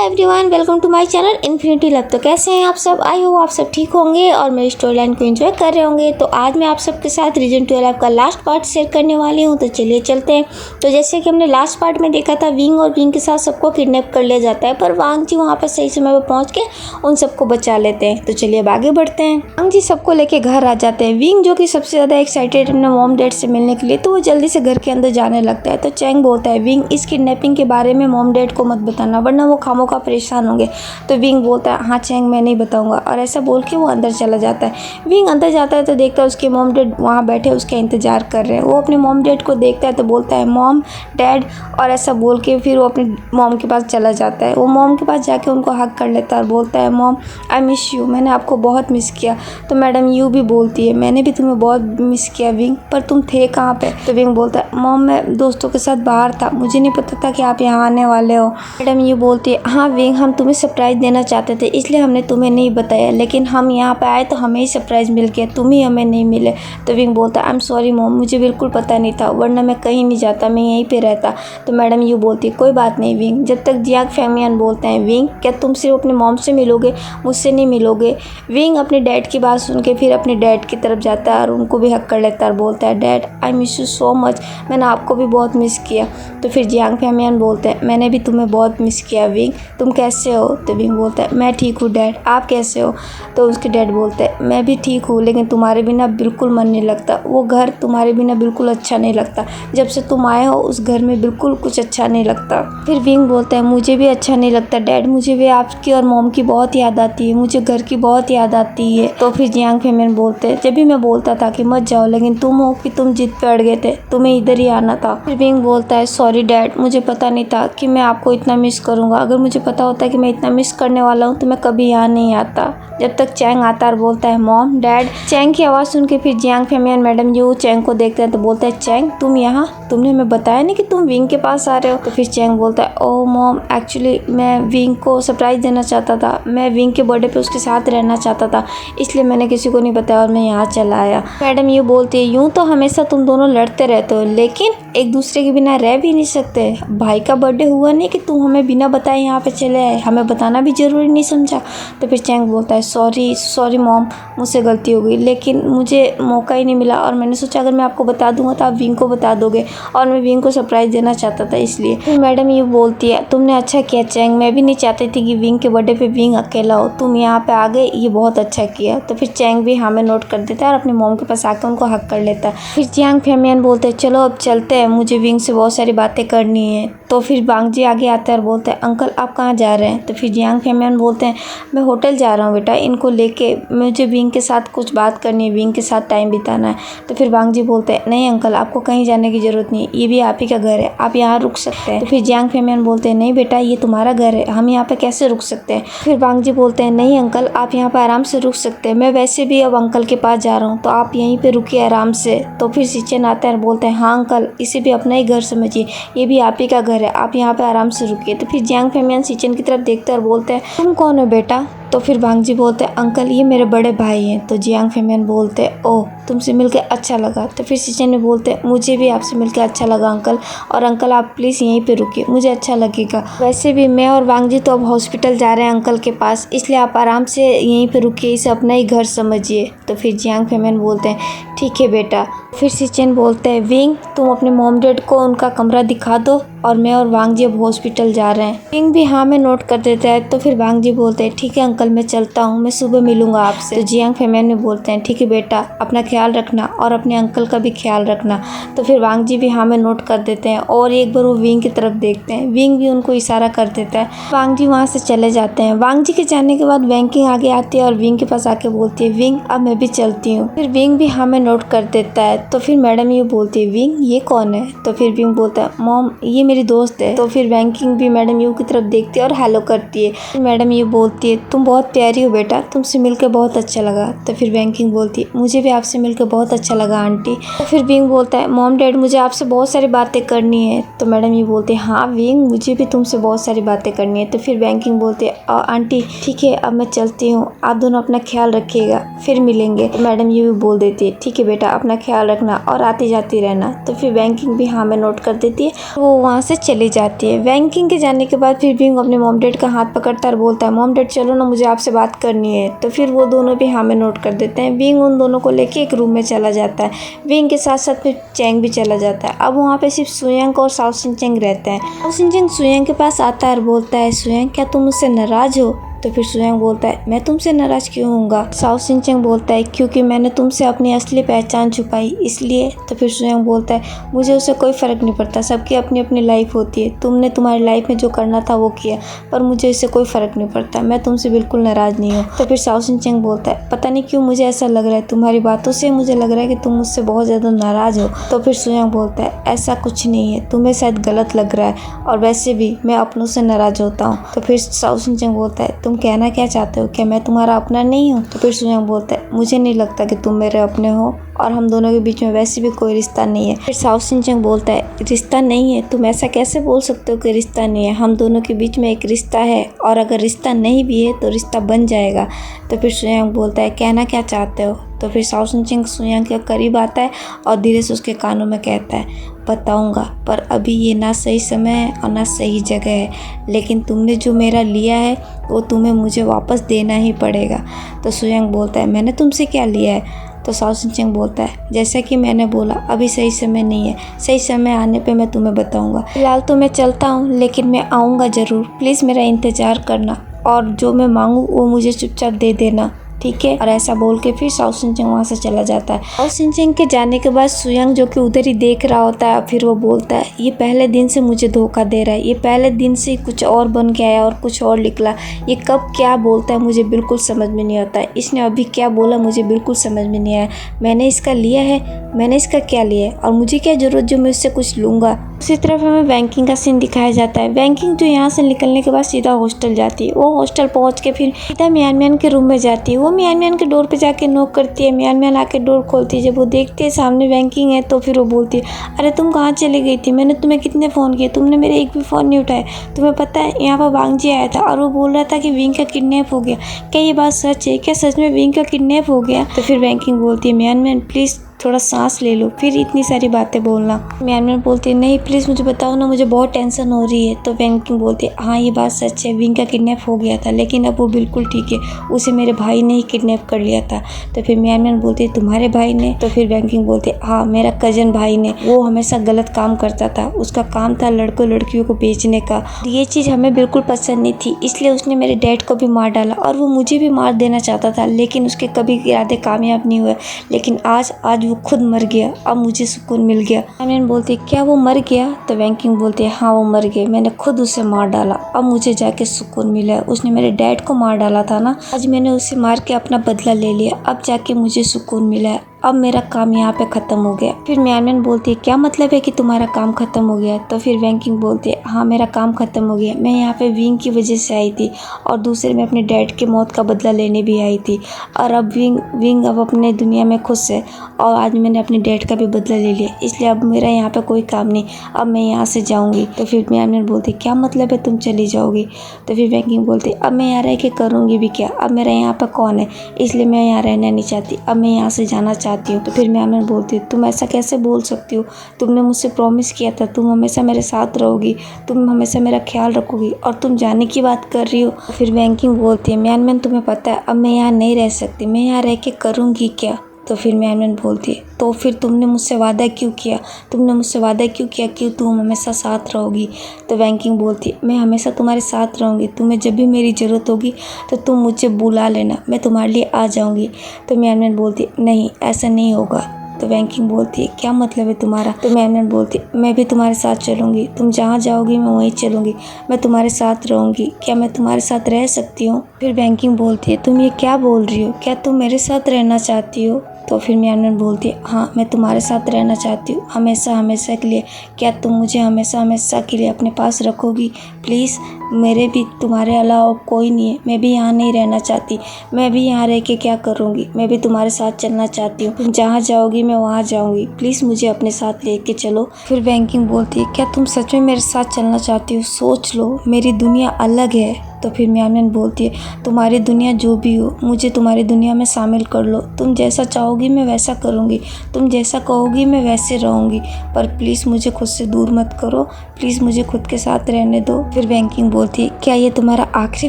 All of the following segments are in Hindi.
Everyone, welcome to my channel infinity love. तो कैसे हैं आप सब? आई होप आप सब ठीक होंगे और मेरी स्टोरी लाइन को एंजॉय कर रहे होंगे। तो आज मैं आप सबके साथ रीजन 12 का लास्ट पार्ट शेयर करने वाली हूं। तो चलिए चलते हैं। तो जैसे कि हमने लास्ट पार्ट में देखा था, विंग और विंग के साथ सबको किडनैप कर लिया जाता है, पर वांग जी वहाँ पर सही समय पर पहुँच के उन सबको बचा लेते हैं। तो चलिए अब आगे बढ़ते हैं। वांग जी सबको लेके घर आ जाते हैं। विंग जो कि सबसे ज़्यादा एक्साइटेड अपने मॉम डैड से मिलने के लिए, तो वो जल्दी से घर के अंदर जाने लगता है। तो चैंग बोलता है, विंग इस किडनैपिंग के बारे में मॉम डैड को मत बताना, वरना वो खामोखा परेशान होंगे। तो विंग बोलता है, हाँ चैंग मैं नहीं बताऊंगा, और ऐसा बोल के वो अंदर चला जाता है। विंग अंदर जाता है तो देखता है उसके मॉम डैड वहाँ बैठे उसका इंतजार कर रहे हैं। वो अपने मॉम डैड को देखता है तो बोलता है मॉम डैड, और ऐसा बोल के फिर वो अपने मॉम के पास चला जाता है। वो मॉम के पास जाके उनको हक कर लेता है और बोलता है मॉम आई मिस यू, मैंने आपको बहुत मिस किया। तो मैडम यू भी बोलती है, मैंने भी तुम्हें बहुत मिस किया विंग, पर तुम थे कहाँ पे? तो विंग बोलता है, मॉम मैं दोस्तों के साथ बाहर था, मुझे नहीं पता था कि आप यहाँ आने वाले हो। मैडम यू बोलती है, हाँ विंग हम तुम्हें सरप्राइज़ देना चाहते थे, इसलिए हमने तुम्हें नहीं बताया, लेकिन हम यहाँ पे आए तो हमें ही सरप्राइज़ मिल गया, तुम ही हमें नहीं मिले। तो विंग बोलता है, आई एम सॉरी मॉम, मुझे बिल्कुल पता नहीं था, वरना मैं कहीं नहीं जाता, मैं यहीं पे रहता। तो मैडम यू बोलती है, कोई बात नहीं विंग। जब तक जियांग फैमियन बोलते हैं, विंग क्या तुम सिर्फ अपने मॉम से मिलोगे, मुझसे नहीं मिलोगे? विंग अपने डैड की बात सुन के फिर अपने डैड की तरफ जाता है और उनको भी हक कर लेता है और बोलता है, dad I miss you so much, मैंने आपको भी बहुत मिस किया। तो फिर जियांग फैमियन बोलते हैं, मैंने भी तुम्हें बहुत मिस किया विंग, तुम कैसे हो? तो विंग बोलता है, मैं ठीक हूँ डैड, आप कैसे हो? तो उसके डैड बोलते हैं, मैं भी ठीक हूँ, लेकिन तुम्हारे बिना बिल्कुल मन नहीं लगता, वो घर तुम्हारे बिना बिल्कुल अच्छा नहीं लगता, जब से तुम आए हो उस घर में बिल्कुल कुछ अच्छा नहीं लगता। फिर विंग बोलता है, मुझे भी अच्छा नहीं लगता डैड, मुझे भी आपकी और मॉम की बहुत याद आती है, मुझे घर की बहुत याद आती है। तो फिर जियांग फैमियन बोलते हैं, जब भी मैं बोलता था कि मत जाओ, लेकिन तुम हो कि तुम जिद पे अड़ गए थे, तुम्हें इधर ही आना था। फिर विंग बोलता है, सॉरी डैड, मुझे पता नहीं था कि मैं आपको इतना मिस करूँगा, अगर मुझे पता होता कि मैं इतना मिस करने वाला हूँ तो मैं कभी यहाँ नहीं आता। जब तक चैंग आता और बोलता है, मॉम डैड। चैंग की आवाज़ सुन के फिर जियांग फैमियन मैडम यू चैंग को देखते हैं तो बोलता है, चैंग तुम यहाँ, तुमने हमें बताया नहीं कि तुम विंग के पास आ रहे हो? तो फिर चैंग बोलता है, ओह मॉम एक्चुअली मैं विंग को सरप्राइज़ देना चाहता था, मैं विंग के बर्थडे पे उसके साथ रहना चाहता था, इसलिए मैंने किसी को नहीं बताया और मैं यहाँ चला आया। मैडम यू बोलती है, यूँ तो हमेशा तुम दोनों लड़ते रहते हो, लेकिन एक दूसरे के बिना रह भी नहीं सकते। भाई का बर्थडे हुआ नहीं कि तुम हमें बिना बताए यहाँ पे चले आए, हमें बताना भी ज़रूरी नहीं समझा? तो फिर चैंग बोलता है, सॉरी मॉम, मुझसे गलती हो गई, लेकिन मुझे मौका ही नहीं मिला और मैंने सोचा अगर मैं आपको बता दूंगा तो आप विंग को बता दोगे, और मैं विंग को सरप्राइज़ देना चाहता था इसलिए। फिर मैडम ये बोलती है, तुमने अच्छा किया चैंग, मैं भी नहीं चाहती थी कि विंग के बर्थडे पे विंग अकेला हो, तुम यहाँ पे आ गए, ये बहुत अच्छा किया। तो फिर चैंग भी हमें नोट कर देता है और अपने मॉम के पास आकर उनको हक कर लेता है। फिर जियांग फैमियन बोलते हैं, चलो अब चलते हैं, मुझे विंग से बहुत सारी बातें करनी है। तो फिर वांग जी आगे आता है और बोलते हैं, अंकल आप कहाँ जा रहे हैं? तो फिर जियांग फैमियन बोलते हैं, मैं होटल जा रहा हूँ बेटा, इनको लेके मुझे विंग के साथ कुछ बात करनी है, विंग के साथ टाइम बिताना है। तो फिर वांग जी बोलते हैं, नहीं अंकल आपको कहीं जाने की ज़रूरत नहीं, ये भी आप ही का घर है, आप यहाँ रुक सकते हैं। तो फिर जियांग फैमियन बोलते हैं, नहीं बेटा ये तुम्हारा घर है, हम यहाँ पे कैसे रुक सकते हैं? फिर वांग जी बोलते हैं, नहीं अंकल आप यहाँ पर आराम से रुक सकते हैं, मैं वैसे भी अब अंकल के पास जा रहा हूँ, तो आप यहीं पर रुकिए आराम से। तो फिर सिचन आता है और बोलते हैं, हाँ अंकल इसे भी अपना ही घर समझिए, ये भी आप ही का घर है, आप यहाँ पे आराम से रुकिए। तो फिर जियांग फैमियन सिचन की तरफ देखते हैं और बोलते हैं, तुम कौन हो बेटा? तो फिर वांग जी बोलते हैं, अंकल ये मेरे बड़े भाई हैं। तो जियांग फैमियन बोलते हैं, ओह तुमसे मिलकर अच्छा लगा। तो फिर सिचन ने बोलते हैं, मुझे भी आपसे मिलकर अच्छा लगा अंकल, और अंकल आप प्लीज़ यहीं पे रुकिए, मुझे अच्छा लगेगा। वैसे भी मैं और वांग जी तो अब हॉस्पिटल जा रहे हैं अंकल के पास, इसलिए आप आराम से यहीं पे रुकिए, इसे अपना ही घर समझिए। तो फिर जियांग फैमियन बोलते हैं, ठीक है बेटा। फिर सिचन बोलते हैं, विंग तुम अपने मॉम डैड को उनका कमरा दिखा दो, और मैं और वांग जी अब हॉस्पिटल जा रहे हैं। विंग भी हाँ में नोट कर देता है। तो फिर वांग जी बोलते हैं, ठीक है अंकल मैं चलता हूँ, मैं सुबह मिलूंगा आपसे। तो जियांग फैमियन में बोलते हैं, ठीक है बेटा अपना ख्याल रखना और अपने अंकल का भी ख्याल रखना। तो फिर वांग जी भी हाँ में नोट कर देते हैं और एक बार वो विंग की तरफ देखते हैं, विंग भी उनको इशारा कर देता है। वांग जी वहाँ से चले जाते हैं। वांग जी के जाने के बाद वैंकिंग आगे आती है और विंग के पास आके बोलती है, विंग अब मैं भी चलती हूँ। फिर विंग भी हाँ में नोट कर देता है। तो फिर मैडम ये बोलती है, विंग ये कौन है? तो फिर विंग बोलता है, मॉम ये मेरी दोस्त है। तो फिर वैंकिंग भी मैडम यू की तरफ देखती है और हेलो करती है। फिर मैडम ये बोलती है, तुम बहुत बहुत प्यारी हो बेटा, तुमसे मिलकर बहुत अच्छा लगा। तो फिर बैंकिंग बोलती है मुझे भी आपसे मिलकर बहुत अच्छा लगा आंटी। तो फिर विंग बोलता है मॉम डैड मुझे आपसे बहुत सारी बातें करनी है। तो मैडम ये बोलते हैं हाँ विंग मुझे भी तुमसे बहुत सारी बातें करनी है। तो फिर बैंकिंग बोलती है आंटी ठीक है अब मैं चलती हूँ, आप दोनों अपना ख्याल रखिएगा, फिर मिलेंगे। तो मैडम ये भी बोल देती है ठीक है बेटा अपना ख्याल रखना और आती जाती रहना। तो फिर बैंकिंग भी हाँ में नोट कर देती है, वो वहाँ से चली जाती है। बैंकिंग के जाने के बाद फिर विंग अपने मॉम डैड का हाथ पकड़ता है और बोलता है मॉम डैड चलो ना मुझे आपसे बात करनी है। तो फिर वो दोनों भी हाँ में नोट कर देते हैं। विंग उन दोनों को लेके एक रूम में चला जाता है। विंग के साथ साथ फिर चैंग भी चला जाता है। अब वहाँ पे सिर्फ सुयंग और साओ सिंचेंग रहते हैं। साओ सिंचेंग सुयंग के पास आता है और बोलता है सुयंग क्या तुम मुझसे नाराज हो? तो फिर सुयंग बोलता है मैं तुमसे नाराज क्यों होऊंगा? साओ सिंचेंग बोलता है क्योंकि मैंने तुमसे अपनी असली पहचान छुपाई इसलिए। तो फिर सुयंग बोलता है मुझे उससे कोई फ़र्क नहीं पड़ता, सबकी अपनी अपनी लाइफ होती है, तुमने तुम्हारी लाइफ में जो करना था वो किया, पर मुझे इससे कोई फ़र्क नहीं पड़ता, मैं तुमसे बिल्कुल नाराज़ नहीं हूँ। तो फिर साओ सिंचेंग बोलता है पता नहीं क्यों मुझे ऐसा लग रहा है, तुम्हारी बातों से मुझे लग रहा है कि तुम मुझसे बहुत ज़्यादा नाराज़ हो। तो फिर सुयंग बोलता है ऐसा कुछ नहीं है, तुम्हें शायद गलत लग रहा है और वैसे भी मैं अपनों से नाराज़ होता हूँ। तो फिर साओ सिंचेंग बोलता है तुम कहना क्या चाहते हो, क्या मैं तुम्हारा अपना नहीं हूँ? तो फिर सुयंग बोलता है मुझे नहीं लगता कि तुम मेरे अपने हो और हम दोनों के बीच में वैसे भी कोई रिश्ता नहीं है। फिर साओ सिंचेंग बोलता है रिश्ता नहीं है? तुम ऐसा कैसे बोल सकते हो कि रिश्ता नहीं है? हम दोनों के बीच में एक रिश्ता है और अगर रिश्ता नहीं भी है तो रिश्ता बन जाएगा। तो फिर सुयंग बोलता है कहना क्या चाहते हो? तो फिर साओ सिंचेंग सुयंग के करीब आता है और धीरे से उसके कानों में कहता है बताऊंगा पर अभी ये ना सही समय है और ना सही जगह है, लेकिन तुमने जो मेरा लिया है वो तुम्हें मुझे वापस देना ही पड़ेगा। तो सुयंग बोलता है मैंने तुमसे क्या लिया है? तो साओ सिंचेंग बोलता है जैसा कि मैंने बोला अभी सही समय नहीं है, सही समय आने पे मैं तुम्हें बताऊंगा, फिलहाल तो मैं चलता हूँ लेकिन मैं आऊँगा ज़रूर, प्लीज़ मेरा इंतज़ार करना और जो मैं मांगूँ वो मुझे चुपचाप दे देना, ठीक है। और ऐसा बोल के फिर साओ सिंचेंग वहाँ से चला जाता है। साओ सिंचेंग के जाने के बाद सुयंग जो कि उधर ही देख रहा होता है, फिर वो बोलता है ये पहले दिन से मुझे धोखा दे रहा है, ये पहले दिन से कुछ और बन के आया और कुछ और निकला, ये कब क्या बोलता है मुझे बिल्कुल समझ में नहीं आता है, इसने अभी क्या बोला मुझे बिल्कुल समझ में नहीं आया, मैंने इसका लिया है, मैंने इसका क्या लिया है और मुझे क्या ज़रूरत जो मैं इससे कुछ लूँगा। उसी तरफ हमें बैंकिंग का सीन दिखाया जाता है। बैंकिंग जो यहाँ से निकलने के बाद सीधा हॉस्टल जाती है। वो हॉस्टल पहुँच के फिर सीधा मियान मियान के रूम में जाती है। वो मियान मियान के डोर पे जाके नॉक करती है। मियान मियान आके डोर खोलती है। जब वो देखती है सामने बैंकिंग है तो फिर वो बोलती है अरे तुम कहाँ चली गई थी, मैंने तुम्हें कितने फ़ोन किए, तुमने मेरे एक भी फ़ोन नहीं उठाया, तुम्हें पता है यहाँ पर वांगजी आया था और वो बोल रहा था कि विंग का किडनैप हो गया, क्या ये बात सच है, क्या सच में विंग का किडनैप हो गया? तो फिर बैंकिंग बोलती है मियान मियान प्लीज़ थोड़ा सांस ले लो, फिर इतनी सारी बातें बोलना। मियान मियान बोलती है नहीं प्लीज़ मुझे बताओ ना, मुझे बहुत टेंशन हो रही है। तो बैंकिंग बोलती है हाँ ये बात सच है, विंग का किडनैप हो गया था लेकिन अब वो बिल्कुल ठीक है, उसे मेरे भाई ने ही किडनैप कर लिया था। तो फिर मियान मियान बोलती है तुम्हारे भाई ने? तो फिर बैंकिंग बोलती है हाँ मेरा कजन भाई ने, वो हमेशा गलत काम करता था, उसका काम था लड़कों लड़कियों को बेचने का, ये चीज़ हमें बिल्कुल पसंद नहीं थी, इसलिए उसने मेरे डैड को भी मार डाला और वो मुझे भी मार देना चाहता था लेकिन उसके कभी इरादे कामयाब नहीं हुए, लेकिन आज वो खुद मर गया, अब मुझे सुकून मिल गया। मैंने बोलती क्या वो मर गया? तो बैंकिंग बोलती है हाँ वो मर गया, मैंने खुद उसे मार डाला, अब मुझे जाके सुकून मिला, उसने मेरे डैड को मार डाला था ना, आज मैंने उसे मार के अपना बदला ले लिया, अब जाके मुझे सुकून मिला है, अब मेरा काम यहाँ पे ख़त्म हो गया। फिर म्यान बोलती है क्या मतलब है कि तुम्हारा काम ख़त्म हो गया? तो फिर बैंकिंग बोलती है हाँ मेरा काम ख़त्म हो गया, मैं यहाँ पे विंग की वजह से आई थी और दूसरे में अपने डैड की मौत का बदला लेने भी आई थी और अब विंग अब अपने दुनिया में खुश है और आज मैंने अपने डैड का भी बदला ले लिया, इसलिए अब मेरा यहाँ पे कोई काम नहीं, अब मैं यहाँ से जाऊँगी। तो फिर म्यान बोलती क्या मतलब है तुम चली जाओगी? तो फिर बैंकिंग बोलती अब मैं यहाँ रह के करूँगी भी क्या, अब मेरा यहाँ पर कौन है, इसलिए मैं यहाँ रहना नहीं चाहती, अब मैं यहाँ से जाना चाहती हूँ। तो फिर म्यान बोलती है तुम ऐसा कैसे बोल सकती हो, तुमने मुझसे प्रॉमिस किया था तुम हमेशा मेरे साथ रहोगी, तुम हमेशा मेरा ख्याल रखोगी और तुम जाने की बात कर रही हो। फिर बैंकिंग बोलती है म्यान तुम्हें पता है अब मैं यहाँ नहीं रह सकती, मैं यहाँ रह के करूँगी क्या? तो फिर म्यान बोलती है तो फिर तुमने मुझसे वादा क्यों किया, तुमने मुझसे वादा क्यों किया कि तुम हमेशा साथ रहोगी? तो बैंकिंग बोलती है मैं हमेशा तुम्हारे साथ रहूँगी, तुम्हें जब भी मेरी ज़रूरत होगी तो तुम मुझे बुला लेना, मैं तुम्हारे लिए आ जाऊँगी। तो म्यान बोलती है नहीं ऐसा नहीं होगा। तो बैंकिंग बोलती है क्या मतलब है तुम्हारा? तो म्यान बोलती है मैं भी तुम्हारे साथ चलूँगी, तुम जहाँ जाओगी मैं वहीं चलूँगी, मैं तुम्हारे साथ रहूँगी, क्या मैं तुम्हारे साथ रह सकती हूँ? फिर बैंकिंग बोलती है तुम ये क्या बोल रही हो, क्या तुम मेरे साथ रहना चाहती हो? तो फिर म्यानमेन बोलती है हाँ मैं तुम्हारे साथ रहना चाहती हूँ हमेशा हमेशा के लिए। क्या तुम मुझे हमेशा हमेशा के लिए अपने पास रखोगी प्लीज़? मेरे भी तुम्हारे अलावा कोई नहीं है, मैं भी यहाँ नहीं रहना चाहती। मैं भी यहाँ रह के क्या करूँगी? मैं भी तुम्हारे साथ चलना चाहती हूँ। तुम जहाँ जाओगी मैं वहाँ जाऊँगी, प्लीज़ मुझे अपने साथ लेके चलो। फिर बैंकिंग बोलती है क्या तुम सच में मेरे साथ चलना चाहती हो? सोच लो, मेरी दुनिया अलग है। तो फिर म्यानमेन बोलती है तुम्हारी दुनिया जो भी हो, मुझे तुम्हारी दुनिया में शामिल कर लो। तुम जैसा चाहोगी मैं वैसा करूँगी, तुम जैसा कहोगी मैं वैसे रहूँगी, पर प्लीज़ मुझे खुद से दूर मत करो, प्लीज़ मुझे खुद के साथ रहने दो। फिर बैंकिंग बोलती है क्या ये तुम्हारा आखिरी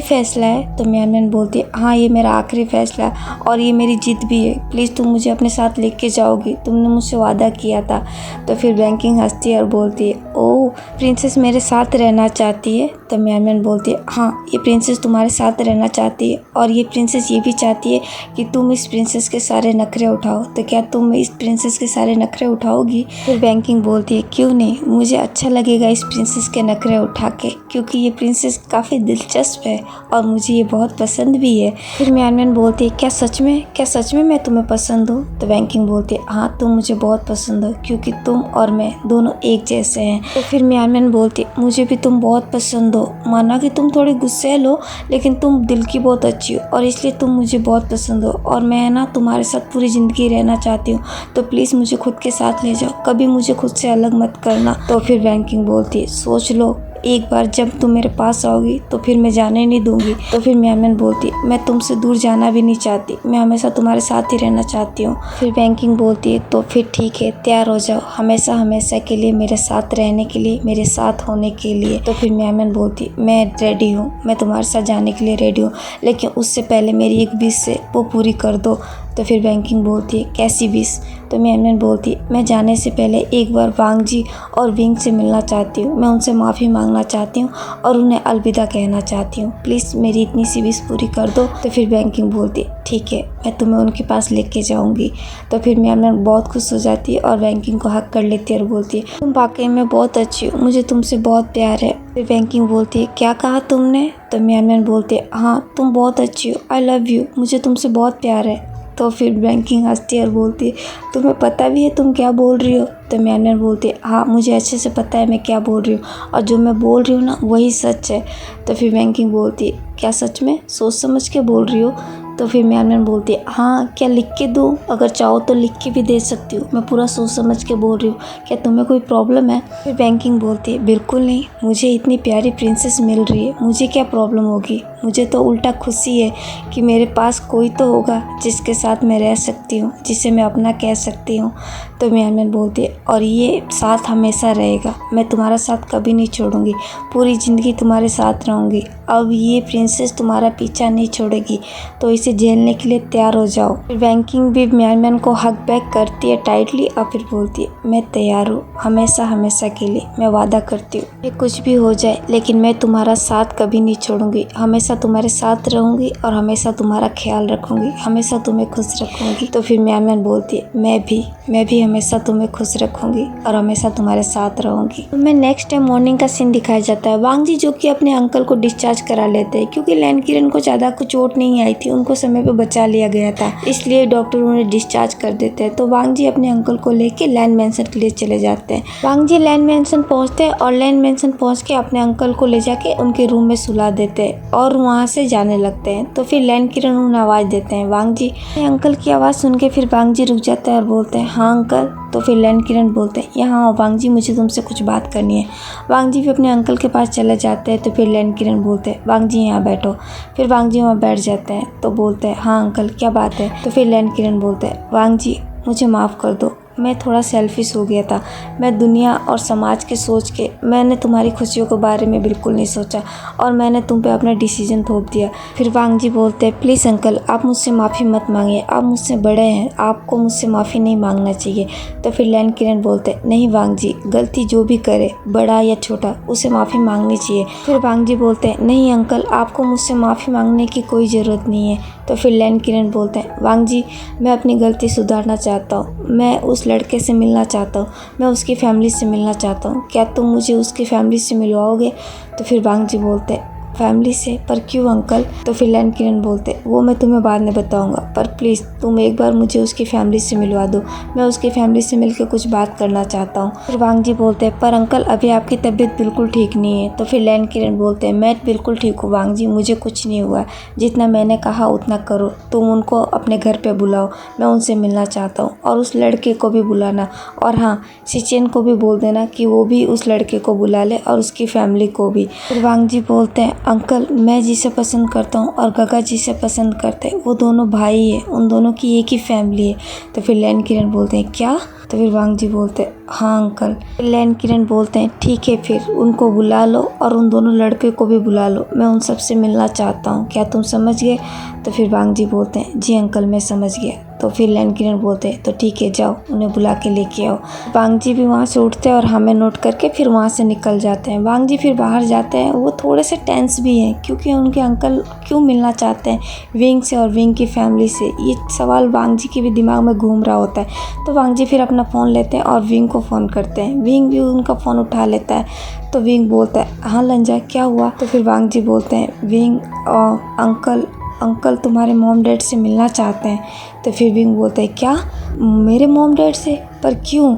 फैसला है? तो म्यानमेन बोलती है हाँ ये मेरा आखिरी फैसला है और ये मेरी जिद भी है। प्लीज़ तुम मुझे अपने साथ लेके जाओगी, तुमने मुझसे वादा किया था। तो फिर बैंकिंग हंसती है और बोलती है ओह प्रिंसेस मेरे साथ रहना चाहती है? तो म्यानमेन बोलती है हाँ ये प्रिंसेस तुम्हारे साथ रहना चाहती है और ये प्रिंसेस ये भी चाहती है कि तुम इस प्रिंसेस के सारे नखरे उठाओ। तो क्या तुम इस प्रिंसेस के सारे नखरे उठाओगी? फिर बैंकिंग बोलती है क्यों नहीं, मुझे अच्छा लगेगा इस प्रिंसेस के नखरे उठा के, क्योंकि ये प्रिंसेस काफ़ी दिलचस्प है और मुझे ये बहुत पसंद भी है। फिर म्यानमेन बोलती है क्या सच में मैं तुम्हें पसंद हूँ? तो बैंकिंग बोलती है हाँ तुम मुझे बहुत पसंद हो, क्योंकि तुम और मैं दोनों एक जैसे हैं। तो फिर म्यानमेन बोलती है मुझे भी तुम बहुत पसंद हो, माना कि तुम थोड़ी गुस्सैल हो लेकिन तुम दिल की बहुत अच्छी हो और इसलिए तुम मुझे बहुत पसंद हो और मैं ना तुम्हारे साथ पूरी ज़िंदगी रहना चाहती हूँ। तो प्लीज़ मुझे खुद के साथ ले जाओ, कभी मुझे खुद से अलग मत करना। तो फिर बैंकिंग बोलती है सोच लो, एक बार जब तुम मेरे पास आओगी तो फिर मैं जाने नहीं दूंगी। तो फिर म्यानमेन बोलती है मैं तुमसे दूर जाना भी नहीं चाहती, मैं हमेशा तुम्हारे साथ ही रहना चाहती हूँ। फिर बैंकिंग बोलती है तो फिर ठीक है, तैयार हो जाओ हमेशा हमेशा के लिए मेरे साथ रहने के लिए, मेरे साथ होने के लिए। तो फिर म्यानमेन बोलती है मैं रेडी हूँ, मैं तुम्हारे साथ जाने के लिए रेडी हूँ, लेकिन उससे पहले मेरी एक विश है वो पूरी कर दो। तो फिर बैंकिंग बोलती है कैसी विश? तो म्यानमेन बोलती है मैं जाने से पहले एक बार वांग जी और विंग से मिलना चाहती हूँ, मैं उनसे माफ़ी मांगना चाहती हूँ और उन्हें अलविदा कहना चाहती हूँ, प्लीज़ मेरी इतनी सी विश पूरी कर दो। तो फिर बैंकिंग बोलती है ठीक है, मैं तुम्हें उनके पास लेके जाऊँगी। तो फिर म्यानमेन बहुत खुश हो जाती है और बैंकिंग को हक कर लेती है और बोलती है तुम वाकई में बहुत अच्छी हो, मुझे तुमसे बहुत प्यार है। फिर बैंकिंग बोलती है क्या कहा तुमने? तो म्यानमेन बोलती है हाँ तुम बहुत अच्छी हो, आई लव यू, मुझे तुमसे बहुत प्यार है। तो फिर बैंकिंग हंसती है और बोलती है तुम्हें पता भी है तुम क्या बोल रही हो? तो म्यानमेन बोलती है हाँ मुझे अच्छे से पता है मैं क्या बोल रही हूँ और जो मैं बोल रही हूँ ना वही सच है। तो फिर बैंकिंग बोलती है क्या सच में सोच समझ के बोल रही हो? तो फिर म्यानमेन बोलती है हाँ क्या लिख के दूँ? अगर चाहो तो लिख के भी दे सकती हूँ, मैं पूरा सोच समझ के बोल रही हूँ, क्या तुम्हें कोई प्रॉब्लम है? फिर बैंकिंग बोलती है बिल्कुल नहीं, मुझे इतनी प्यारी प्रिंसेस मिल रही है, मुझे क्या प्रॉब्लम होगी, मुझे तो उल्टा खुशी है कि मेरे पास कोई तो होगा जिसके साथ मैं रह सकती हूँ, जिसे मैं अपना कह सकती हूँ। तो म्यानमेन बोलती है और ये साथ हमेशा रहेगा, मैं तुम्हारा साथ कभी नहीं छोड़ूंगी, पूरी ज़िंदगी तुम्हारे साथ रहूँगी। अब ये प्रिंसेस तुम्हारा पीछा नहीं छोड़ेगी, तो इसे झेलने के लिए तैयार हो जाओ। फिर बैंकिंग भी म्यानमेन को हक बैक करती है टाइटली और फिर बोलती है मैं तैयार हूँ हमेशा हमेशा के लिए, मैं वादा करती हूँ ये कुछ भी हो जाए लेकिन मैं तुम्हारा साथ कभी नहीं छोड़ूंगी, हमेशा तुम्हारे साथ रहूँगी और हमेशा तुम्हारा ख्याल रखूँगी, हमेशा तुम्हें खुश रखूँगी। तो फिर म्यानमेन बोलती है मैं भी हमेशा तुम्हें खुश रखूँगी और हमेशा तुम्हारे साथ रहूँगी। तो मैं नेक्स्ट टाइम मॉर्निंग का सीन दिखाया जाता है। वांग जी जो कि अपने अंकल को डिस्चार्ज करा लेते हैं क्योंकि लैन किरण को ज़्यादा कुछ चोट नहीं आई थी, उनको समय पे बचा लिया गया था, इसलिए डॉक्टर उन्हें डिस्चार्ज कर देते हैं। तो वांग जी अपने अंकल को लेके लैन मैंसन के लिए चले जाते हैं। वांग जी लैन मैंसन पहुँचते हैं और लैन मैंसन पहुँच के अपने अंकल को ले जाके उनके रूम में सुला देते हैं और वहाँ से जाने लगते हैं। तो फिर लैन किरण उन्हें आवाज़ देते हैं वांग जी। अंकल की आवाज़ सुन के फिर वांग जी रुक जाते हैं और बोलते हैं हाँ अंकल। तो फिर लैन किरण बोलते हैं यहाँ आओ वांग जी, मुझे तुमसे कुछ बात करनी है। वांग जी भी अपने अंकल के पास चले जाते हैं। तो फिर लैन किरण बोलते हैं वांग जी यहाँ बैठो। फिर वांग जी वहाँ बैठ जाते हैं तो बोलते हैं हाँ अंकल क्या बात है। तो फिर लैन किरण बोलते हैं वांग जी मुझे माफ़ कर दो, मैं थोड़ा सेल्फिश हो गया था, मैं दुनिया और समाज के सोच के मैंने तुम्हारी खुशियों के बारे में बिल्कुल नहीं सोचा और मैंने तुम पे अपना डिसीजन थोप दिया। फिर वांग जी बोलते हैं प्लीज़ अंकल आप मुझसे माफ़ी मत मांगिए, आप मुझसे बड़े हैं, आपको मुझसे माफ़ी नहीं मांगना चाहिए। तो फिर लैन किरण बोलते हैं नहीं वांग जी, गलती जो भी करे बड़ा या छोटा उसे माफ़ी मांगनी चाहिए। फिर वांग जी बोलते हैं नहीं अंकल आपको मुझसे माफ़ी मांगने की कोई ज़रूरत नहीं है। तो फिर लैन किरण बोलते हैं वांग जी मैं अपनी गलती सुधारना चाहता हूँ, मैं उस लड़के से मिलना चाहता हूँ, मैं उसकी फैमिली से मिलना चाहता हूँ, क्या तुम मुझे उसकी फैमिली से मिलवाओगे? तो फिर वांग जी बोलते हैं फैमिली से। पर क्यों अंकल? तो फिर लैन किरण बोलते वो मैं तुम्हें बाद में बताऊंगा, पर प्लीज़ तुम एक बार मुझे उसकी फैमिली से मिलवा दो, मैं उसकी फैमिली से मिलकर कुछ बात करना चाहता हूँ। फिर वांग जी बोलते पर अंकल अभी आपकी तबीयत बिल्कुल ठीक नहीं है। तो फिर लैन किरण बोलते मैं बिल्कुल ठीक हूँ वांग जी, मुझे कुछ नहीं हुआ, जितना मैंने कहा उतना करो, तुम उनको अपने घर पे बुलाओ, मैं उनसे मिलना चाहता हूँ, और उस लड़के को भी बुलाना, और हाँ शिचेन को भी बोल देना कि वो भी उस लड़के को बुला ले और उसकी फैमिली को भी। फिर वांग जी बोलते हैं अंकल मैं जिसे पसंद करता हूँ और गगा जिसे पसंद करते हैं वो दोनों भाई है, उन दोनों की एक ही फैमिली है। तो फिर लैन किरण बोलते हैं क्या? तो फिर वांग जी बोलते हैं हाँ अंकल। फिर लैन किरण बोलते हैं ठीक है, फिर उनको बुला लो और उन दोनों लड़के को भी बुला लो, मैं उन सबसे मिलना चाहता हूँ, क्या तुम समझ गए? तो फिर वांग जी बोलते हैं जी अंकल मैं समझ गया। तो फिर लैन किरण बोलते हैं तो ठीक है जाओ उन्हें बुला के लेके आओ। वांग जी भी वहाँ से उठते हैं और हमें नोट करके फिर वहाँ से निकल जाते हैं। वांग जी फिर बाहर जाते हैं, वो थोड़े से टेंस भी हैं क्योंकि उनके अंकल क्यों मिलना चाहते हैं विंग से और विंग की फैमिली से, ये सवाल वांग जी के भी दिमाग में घूम रहा होता है। तो वांग जी फिर अपना फ़ोन लेते हैं और विंग को फ़ोन करते हैं। विंग भी उनका फ़ोन उठा लेता है। तो विंग बोलता है हाँ लंजा क्या हुआ? तो फिर वांग जी बोलते हैं विंग अंकल तुम्हारे मॉम डैड से मिलना चाहते हैं। तो फिर विंग बोलते हैं क्या मेरे मॉम डैड से? पर क्यों?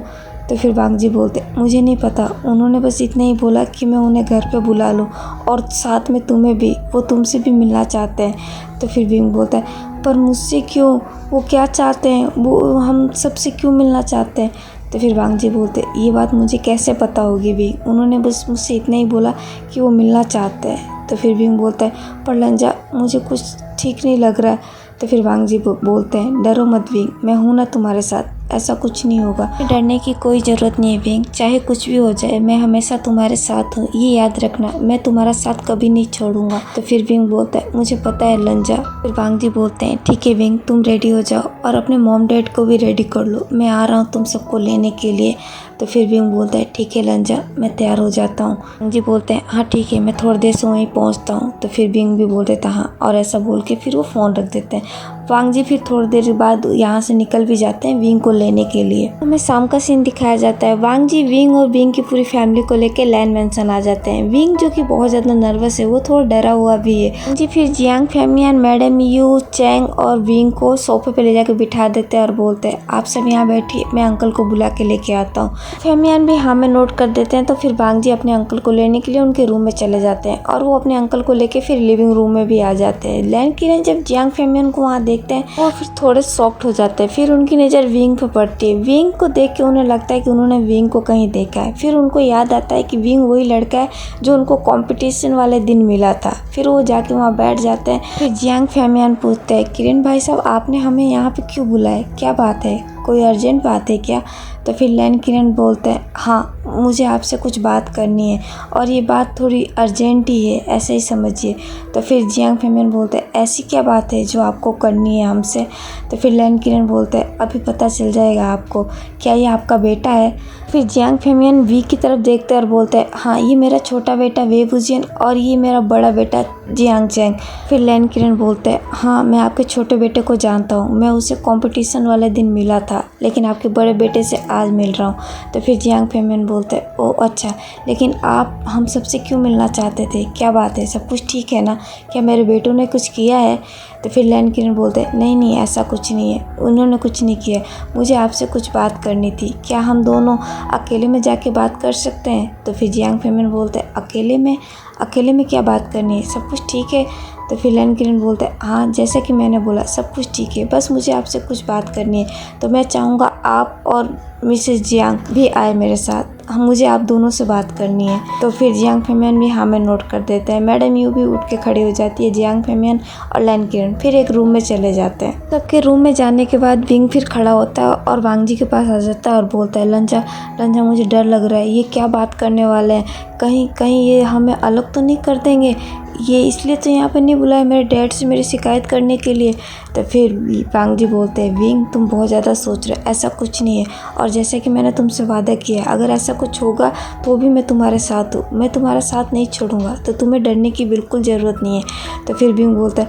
तो फिर वांग जी बोलते मुझे नहीं पता, उन्होंने बस इतना ही बोला कि मैं उन्हें घर पे बुला लूँ और साथ में तुम्हें भी, वो तुमसे भी मिलना चाहते हैं। तो फिर विंग बोलता है पर मुझसे क्यों, वो क्या चाहते हैं, वो हम सबसे क्यों मिलना चाहते हैं? तो फिर वांग जी बोलते ये बात मुझे कैसे पता होगी विंग, उन्होंने बस मुझसे इतना ही बोला कि वो मिलना चाहते हैं। तो फिर विंग बोलता है पर लंजा मुझे कुछ ठीक नहीं लग रहा है। तो फिर वांग जी बोलते हैं डरो मत विंग, मैं हूँ ना तुम्हारे साथ, ऐसा कुछ नहीं होगा, डरने की कोई ज़रूरत नहीं है विंग, चाहे कुछ भी हो जाए मैं हमेशा तुम्हारे साथ हूँ, ये याद रखना, मैं तुम्हारा साथ कभी नहीं छोड़ूंगा। तो फिर विंग बोलता है मुझे पता है लंजा। फिर वांग जी बोलते हैं ठीक है विंग तुम रेडी हो जाओ और अपने मॉम डैड को भी रेडी कर लो, मैं आ रहा हूँ तुम सबको लेने के लिए। तो फिर विंग बोलता है ठीक है लंजा मैं तैयार हो जाता हूँ। वांग जी बोलते हैं हाँ ठीक है मैं थोड़ी देर से वहीं पहुँचता हूँ। तो फिर विंग भी बोल देता हाँ, और ऐसा बोल के फिर वो फ़ोन रख देते हैं। वांग जी फिर थोड़ी देर बाद यहाँ से निकल भी जाते हैं विंग को लेने के लिए। हमें शाम का सीन दिखाया जाता है। वांग जी विंग और विंग की पूरी फैमिली को लेकर लैन मैंसन आ जाते हैं। विंग जो कि बहुत ज़्यादा नर्वस है, वो थोड़ा डरा हुआ भी है। वांग जी फिर जियांग फैमियान, मैडम यू, चैंग और विंग को सोफे पे ले जाकर बिठा देते हैं और बोलते हैं आप सब यहाँ बैठिए, मैं अंकल को बुला के लेके आता हूँ। फैमियान भी हाँ में नोट कर देते हैं। तो फिर वांग जी अपने अंकल को लेने के लिए उनके रूम में चले जाते हैं और वो अपने अंकल को लेके फिर लिविंग रूम में भी आ जाते हैं। लैन किरण जब जियांग फैमियान को वहाँ देखते हैं वो फिर थोड़े सॉफ्ट हो जाते हैं। फिर उनकी नज़र विंग पर पड़ती है। विंग को देख के उन्हें लगता है कि उन्होंने विंग को कहीं देखा है। फिर उनको याद आता है कि विंग वही लड़का है जो उनको कंपटीशन वाले दिन मिला था। फिर वो जाके वहाँ बैठ जाते हैं। फिर जियांग फैमियान पूछते हैं किरण भाई साहब आपने हमें यहाँ पे क्यों बुलाया, क्या बात है, कोई अर्जेंट बात है क्या? तो फिर लैन किरण बोलते हैं हाँ मुझे आपसे कुछ बात करनी है और ये बात थोड़ी अर्जेंट ही है, ऐसे ही समझिए। तो फिर जियांग फैमियान बोलते हैं ऐसी क्या बात है जो आपको करनी है हमसे? तो फिर लैन किरण बोलते हैं अभी पता चल जाएगा आपको, क्या ये आपका बेटा है? फिर जियांग फैमियान वी की तरफ देखते हैं और बोलते हैं हाँ ये मेरा छोटा बेटा वे वुजियन और ये मेरा बड़ा बेटा जियांग चैंग। फिर लैन किरण बोलते हैं हाँ मैं आपके छोटे बेटे को जानता हूँ, मैं उसे कंपटीशन वाले दिन मिला था लेकिन आपके बड़े बेटे से आज मिल रहा हूँ। तो फिर जियांग फैमियान बोलते हैं ओ अच्छा, लेकिन आप हम सबसे क्यों मिलना चाहते थे, क्या बात है, सब कुछ ठीक है ना, क्या मेरे बेटों ने कुछ किया है? तो फिर लैन किरण बोलते हैं नहीं ऐसा कुछ नहीं है, उन्होंने कुछ नहीं किया, मुझे आपसे कुछ बात करनी थी, क्या हम दोनों अकेले में जाके बात कर सकते हैं? तो फिर जियांग फैमियान बोलते हैं अकेले में क्या बात करनी है, सब कुछ ठीक है? तो फिर लैन किरण बोलते हैं हाँ जैसा कि मैंने बोला सब कुछ ठीक है, बस मुझे आपसे कुछ बात करनी है, तो मैं चाहूँगा आप और मिसेस जियांग भी आए मेरे साथ, मुझे आप दोनों से बात करनी है। तो फिर जियांग फैमियान भी हाँ में नोट कर देते हैं। मैडम यू भी उठ के खड़ी हो जाती है। जियांग फैमियान और लैन किरण फिर एक रूम में चले जाते हैं। सबके रूम में जाने के बाद विंग फिर खड़ा होता है और वांग जी के पास आ जाता है और बोलता है लंजा मुझे डर लग रहा है, ये क्या बात करने वाले हैं, कहीं ये हमें अलग तो नहीं कर देंगे, ये इसलिए तो यहाँ पर नहीं बुलाया मेरे डैड से मेरी शिकायत करने के लिए। तो फिर वांग जी बोलते हैं विंग तुम बहुत ज़्यादा सोच रहे, ऐसा कुछ नहीं है, और जैसे कि मैंने तुमसे वादा किया अगर ऐसा कुछ होगा तो भी मैं तुम्हारे साथ हूँ, मैं तुम्हारा साथ नहीं छोड़ूंगा, तो तुम्हें डरने की बिल्कुल ज़रूरत नहीं है। तो फिर विंग बोलता है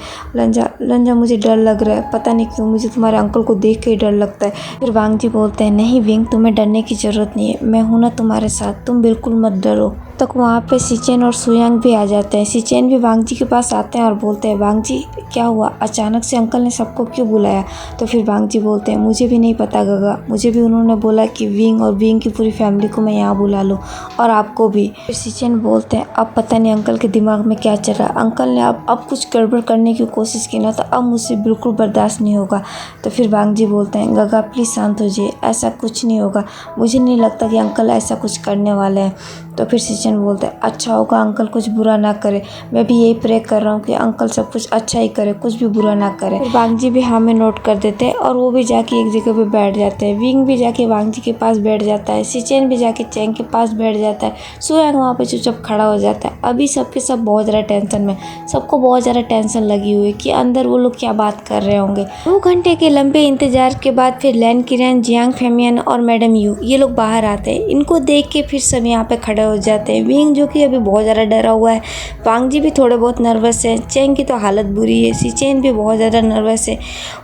लंजा मुझे डर लग रहा है, पता नहीं क्यों मुझे तुम्हारे अंकल को देख के ही डर लगता है। फिर वांग जी बोलते हैं नहीं विंग तुम्हें डरने की ज़रूरत नहीं है, मैं हूँ ना तुम्हारे साथ, तुम बिल्कुल मत डरो। तक वहाँ पे सिचेन और सुयांग भी आ जाते हैं। सिचेन भी वांग जी के पास आते हैं और बोलते हैं, वांग जी क्या हुआ, अचानक से अंकल ने सबको क्यों बुलाया? तो फिर वांग जी बोलते हैं, मुझे भी नहीं पता गगा, मुझे भी उन्होंने बोला कि विंग और विंग की पूरी फैमिली को मैं यहाँ बुला लूँ और आपको भी। फिर सिचेन बोलते हैं, अब पता नहीं अंकल के दिमाग में क्या चल रहा है, अंकल ने अब कुछ गड़बड़ करने की कोशिश की ना तो अब मुझसे बिल्कुल बर्दाश्त नहीं होगा। तो फिर वांग जी बोलते हैं, गगा प्लीज़ शांत हो जाइए, ऐसा कुछ नहीं होगा, मुझे नहीं लगता कि अंकल ऐसा कुछ करने वाले हैं। तो फिर सिचेन बोलते हैं, अच्छा होगा अंकल कुछ बुरा ना करे, मैं भी यही प्रे कर रहा हूँ कि अंकल सब कुछ अच्छा ही करे, कुछ भी बुरा ना करे। फिर वांग जी भी हाँ में नोट कर देते हैं और वो भी जाके एक जगह पे बैठ जाते हैं। विंग भी जाके वांग जी के पास बैठ जाता है, सिचेन भी जाके चैंग के पास बैठ जाता है, सुयांग वहाँ पे चुपचाप खड़ा हो जाता है। अभी सबके सब बहुत ज़्यादा टेंशन में, सबको बहुत ज़्यादा टेंशन लगी हुई है कि अंदर वो लोग क्या बात कर रहे होंगे। 2 घंटे के लंबे इंतजार के बाद फिर लैन किरण, जियांग फेमियन और मैडम यू ये लोग बाहर आते हैं। इनको देख के फिर सब यहाँ पे खड़े हो जाते हैं। विंग जो कि अभी बहुत ज़्यादा डरा हुआ है, वांग जी भी थोड़े बहुत नर्वस है, चैंग की तो हालत बुरी है, सिचेन भी बहुत ज़्यादा नर्वस है।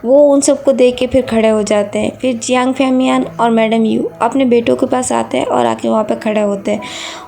वो उन सबको देख के फिर खड़े हो जाते हैं। फिर जियांग फेमियन और मैडम यू अपने बेटों के पास आते हैं और आके वहाँ पे खड़े होते हैं।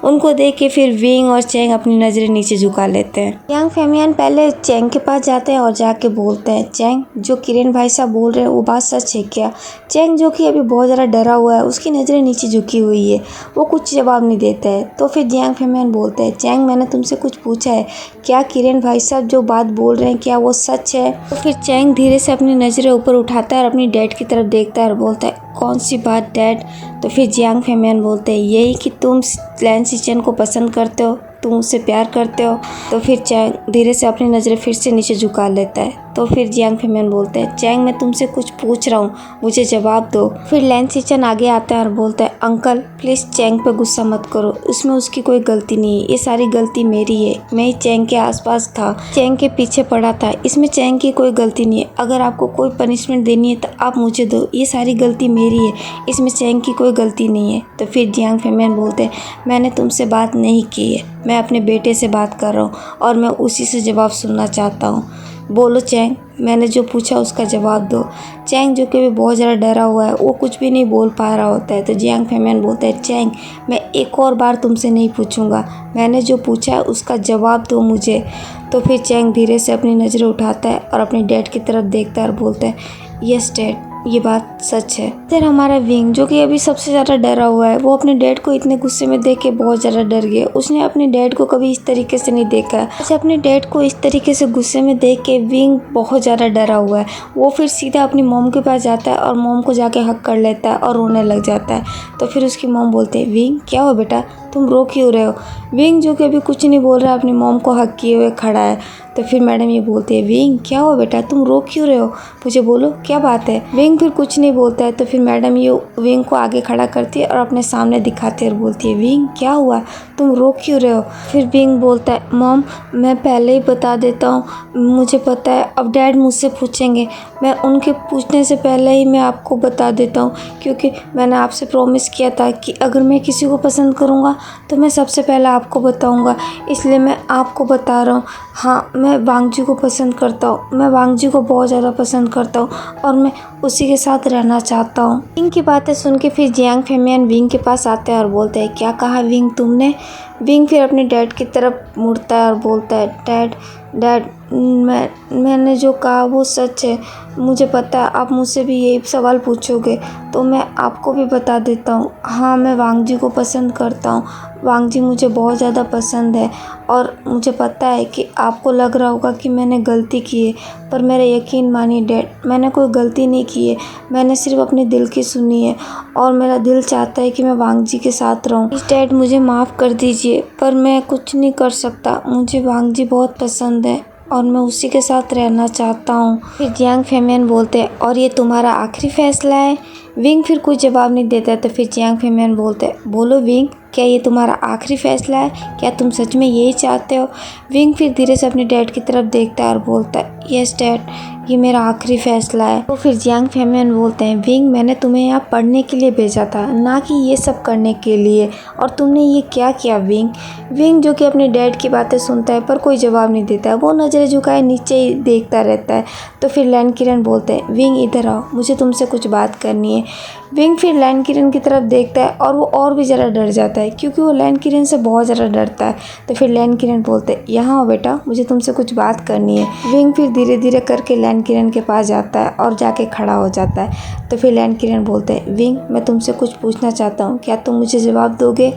उनको देख के फिर विंग और चैंग अपनी नज़रें नीचे झुका लेते हैं। जियांग फेमियन पहले चैंग के पास जाते हैं और जाके बोलते हैं, चैंग जो किरण भाई साहब बोल रहे हैं वो बात सच है क्या? चैंग जो कि अभी बहुत ज़्यादा डरा हुआ है, उसकी नज़रें नीचे झुकी हुई है, वो कुछ जवाब नहीं देता है। तो फिर जियांग फेमियन बोलते हैं, चैंग मैंने तुमसे कुछ पूछा है, क्या किरण भाई साहब जो बात बोल रहे हैं क्या वो सच है? तो फिर चैंग धीरे से अपनी नज़रें ऊपर उठाता है और अपनी डैड की तरफ देखता है और बोलता है, कौन सी बात डैड? तो फिर जियांग फेमियन बोलते हैं, यही कि तुम लैन सिचेन को पसंद करते हो, तुम उससे प्यार करते हो। तो फिर चैंग धीरे से अपनी नज़रें फिर से नीचे झुका लेता है। तो फिर जियांग फेमियन बोलते हैं, चैंग मैं तुमसे कुछ पूछ रहा हूँ, मुझे जवाब दो। फिर लैन सिचेन आगे आता है और बोलता है, अंकल प्लीज़ चैंग पे गुस्सा मत करो, उसमें उसकी कोई गलती नहीं है, ये सारी गलती मेरी है, मैं ही चैंग के आसपास था, चैंग के पीछे पड़ा था, इसमें चैंग की कोई गलती नहीं है, अगर आपको कोई पनिशमेंट देनी है तो आप मुझे दो, ये सारी गलती मेरी है, इसमें चैंग की कोई गलती नहीं है। तो फिर जियांग फेमियन बोलते हैं, मैंने तुमसे बात नहीं की है, मैं अपने बेटे से बात कर रहा हूँ और मैं उसी से जवाब सुनना चाहता हूँ, बोलो चैंग, मैंने जो पूछा उसका जवाब दो। चैंग जो कि भी बहुत ज़्यादा डरा हुआ है, वो कुछ भी नहीं बोल पा रहा होता है। तो जियांग फेमियन बोलता है, चैंग मैं एक और बार तुमसे नहीं पूछूंगा, मैंने जो पूछा है उसका जवाब दो मुझे। तो फिर चैंग धीरे से अपनी नज़रें उठाता है और अपनी डैड की तरफ देखता है और बोलता है, यस डैड, ये बात सच है। फिर हमारा विंग जो कि अभी सबसे ज़्यादा डरा हुआ है, वो अपने डैड को इतने गुस्से में देख के बहुत ज़्यादा डर गया। उसने अपने डैड को कभी इस तरीके से नहीं देखा है। अच्छा, अपने डैड को इस तरीके से गुस्से में देख के विंग बहुत ज़्यादा डरा हुआ है। वो फिर सीधा अपनी मॉम के पास जाता है और मॉम को जाके हक कर लेता है और रोने लग जाता है। तो फिर उसकी मॉम बोलते हैं, विंग क्या हो बेटा, तुम रो क्यों रहे हो? विंग जो कि अभी कुछ नहीं बोल रहा है, अपनी मॉम को हक किए हुए खड़ा है। तो फिर मैडम ये बोलती है, विंग क्या हो बेटा, तुम रो क्यों रहे हो, मुझे बोलो क्या बात है? विंग फिर कुछ नहीं बोलता है। तो फिर मैडम ये विंग को आगे खड़ा करती है और अपने सामने दिखाती है और बोलती है, विंग क्या हुआ, तुम रो क्यों रहे हो? फिर विंग बोलता है, मॉम मैं पहले ही बता देता हूँ, मुझे पता है, अब डैड मुझसे पूछेंगे, मैं उनके पूछने से पहले ही मैं आपको बता देता हूँ, क्योंकि मैंने आपसे प्रॉमिस किया था कि अगर मैं किसी को पसंद करूँगा तो मैं सबसे पहले आपको बताऊँगा, इसलिए मैं आपको बता रहा हूँ। हाँ, मैं वांग जी को पसंद करता हूँ, मैं वांग जी को बहुत ज़्यादा पसंद करता हूँ और मैं उसी के साथ रहना चाहता हूँ। विंग की बातें सुन के फिर जियांग फेमियन विंग के पास आते हैं और बोलते हैं, क्या कहा विंग तुमने? विंग फिर अपने डैड की तरफ मुड़ता है और बोलता है, डैड मैंने जो कहा वो सच है, मुझे पता है आप मुझसे भी यही सवाल पूछोगे तो मैं आपको भी बता देता हूँ। हाँ, मैं वांग जी को पसंद करता हूँ, वांग जी मुझे बहुत ज़्यादा पसंद है और मुझे पता है कि आपको लग रहा होगा कि मैंने गलती की है, पर मेरा यकीन मानिए डैड, मैंने कोई गलती नहीं की है, मैंने सिर्फ अपने दिल की सुनी है और मेरा दिल चाहता है कि मैं वांग जी के साथ रहूँ। डैड मुझे माफ़ कर दीजिए, पर मैं कुछ नहीं कर सकता, मुझे वांग जी बहुत पसंद है और मैं उसी के साथ रहना चाहता हूँ। फिर जियांग फेमियन बोलते हैं, और ये तुम्हारा आखिरी फैसला है? विंग फिर कुछ जवाब नहीं देता है। तो फिर जियांग फेमियन बोलते हैं, बोलो विंग, क्या ये तुम्हारा आखिरी फैसला है? क्या तुम सच में यही चाहते हो? विंग फिर धीरे से अपने डैड की तरफ देखता है और बोलता है, यस डैड, ये मेरा आखिरी फैसला है। तो फिर जियांग फेमियन बोलते हैं, विंग मैंने तुम्हें यहाँ पढ़ने के लिए भेजा था, ना कि ये सब करने के लिए, और तुमने ये क्या किया विंग? विंग जो कि अपने डैड की बातें सुनता है पर कोई जवाब नहीं देता है, वो नज़रें झुकाए नीचे ही देखता रहता है। तो फिर लैन किरण बोलते हैं, विंग इधर आओ, मुझे तुमसे कुछ बात करनी है। विंग फिर लैन किरण की तरफ देखता है और वो और भी ज़रा डर जाता है है क्योंकि वो लैन किरण से बहुत ज़्यादा डरता है। तो फिर लैन किरण बोलते हैं यहाँ आओ बेटा, मुझे तुमसे कुछ बात करनी है। विंग फिर धीरे धीरे करके लैन किरण के पास जाता है और जाके खड़ा हो जाता है। तो फिर लैन किरण बोलते हैं विंग मैं तुमसे कुछ पूछना चाहता हूँ, क्या तुम मुझे जवाब दोगे?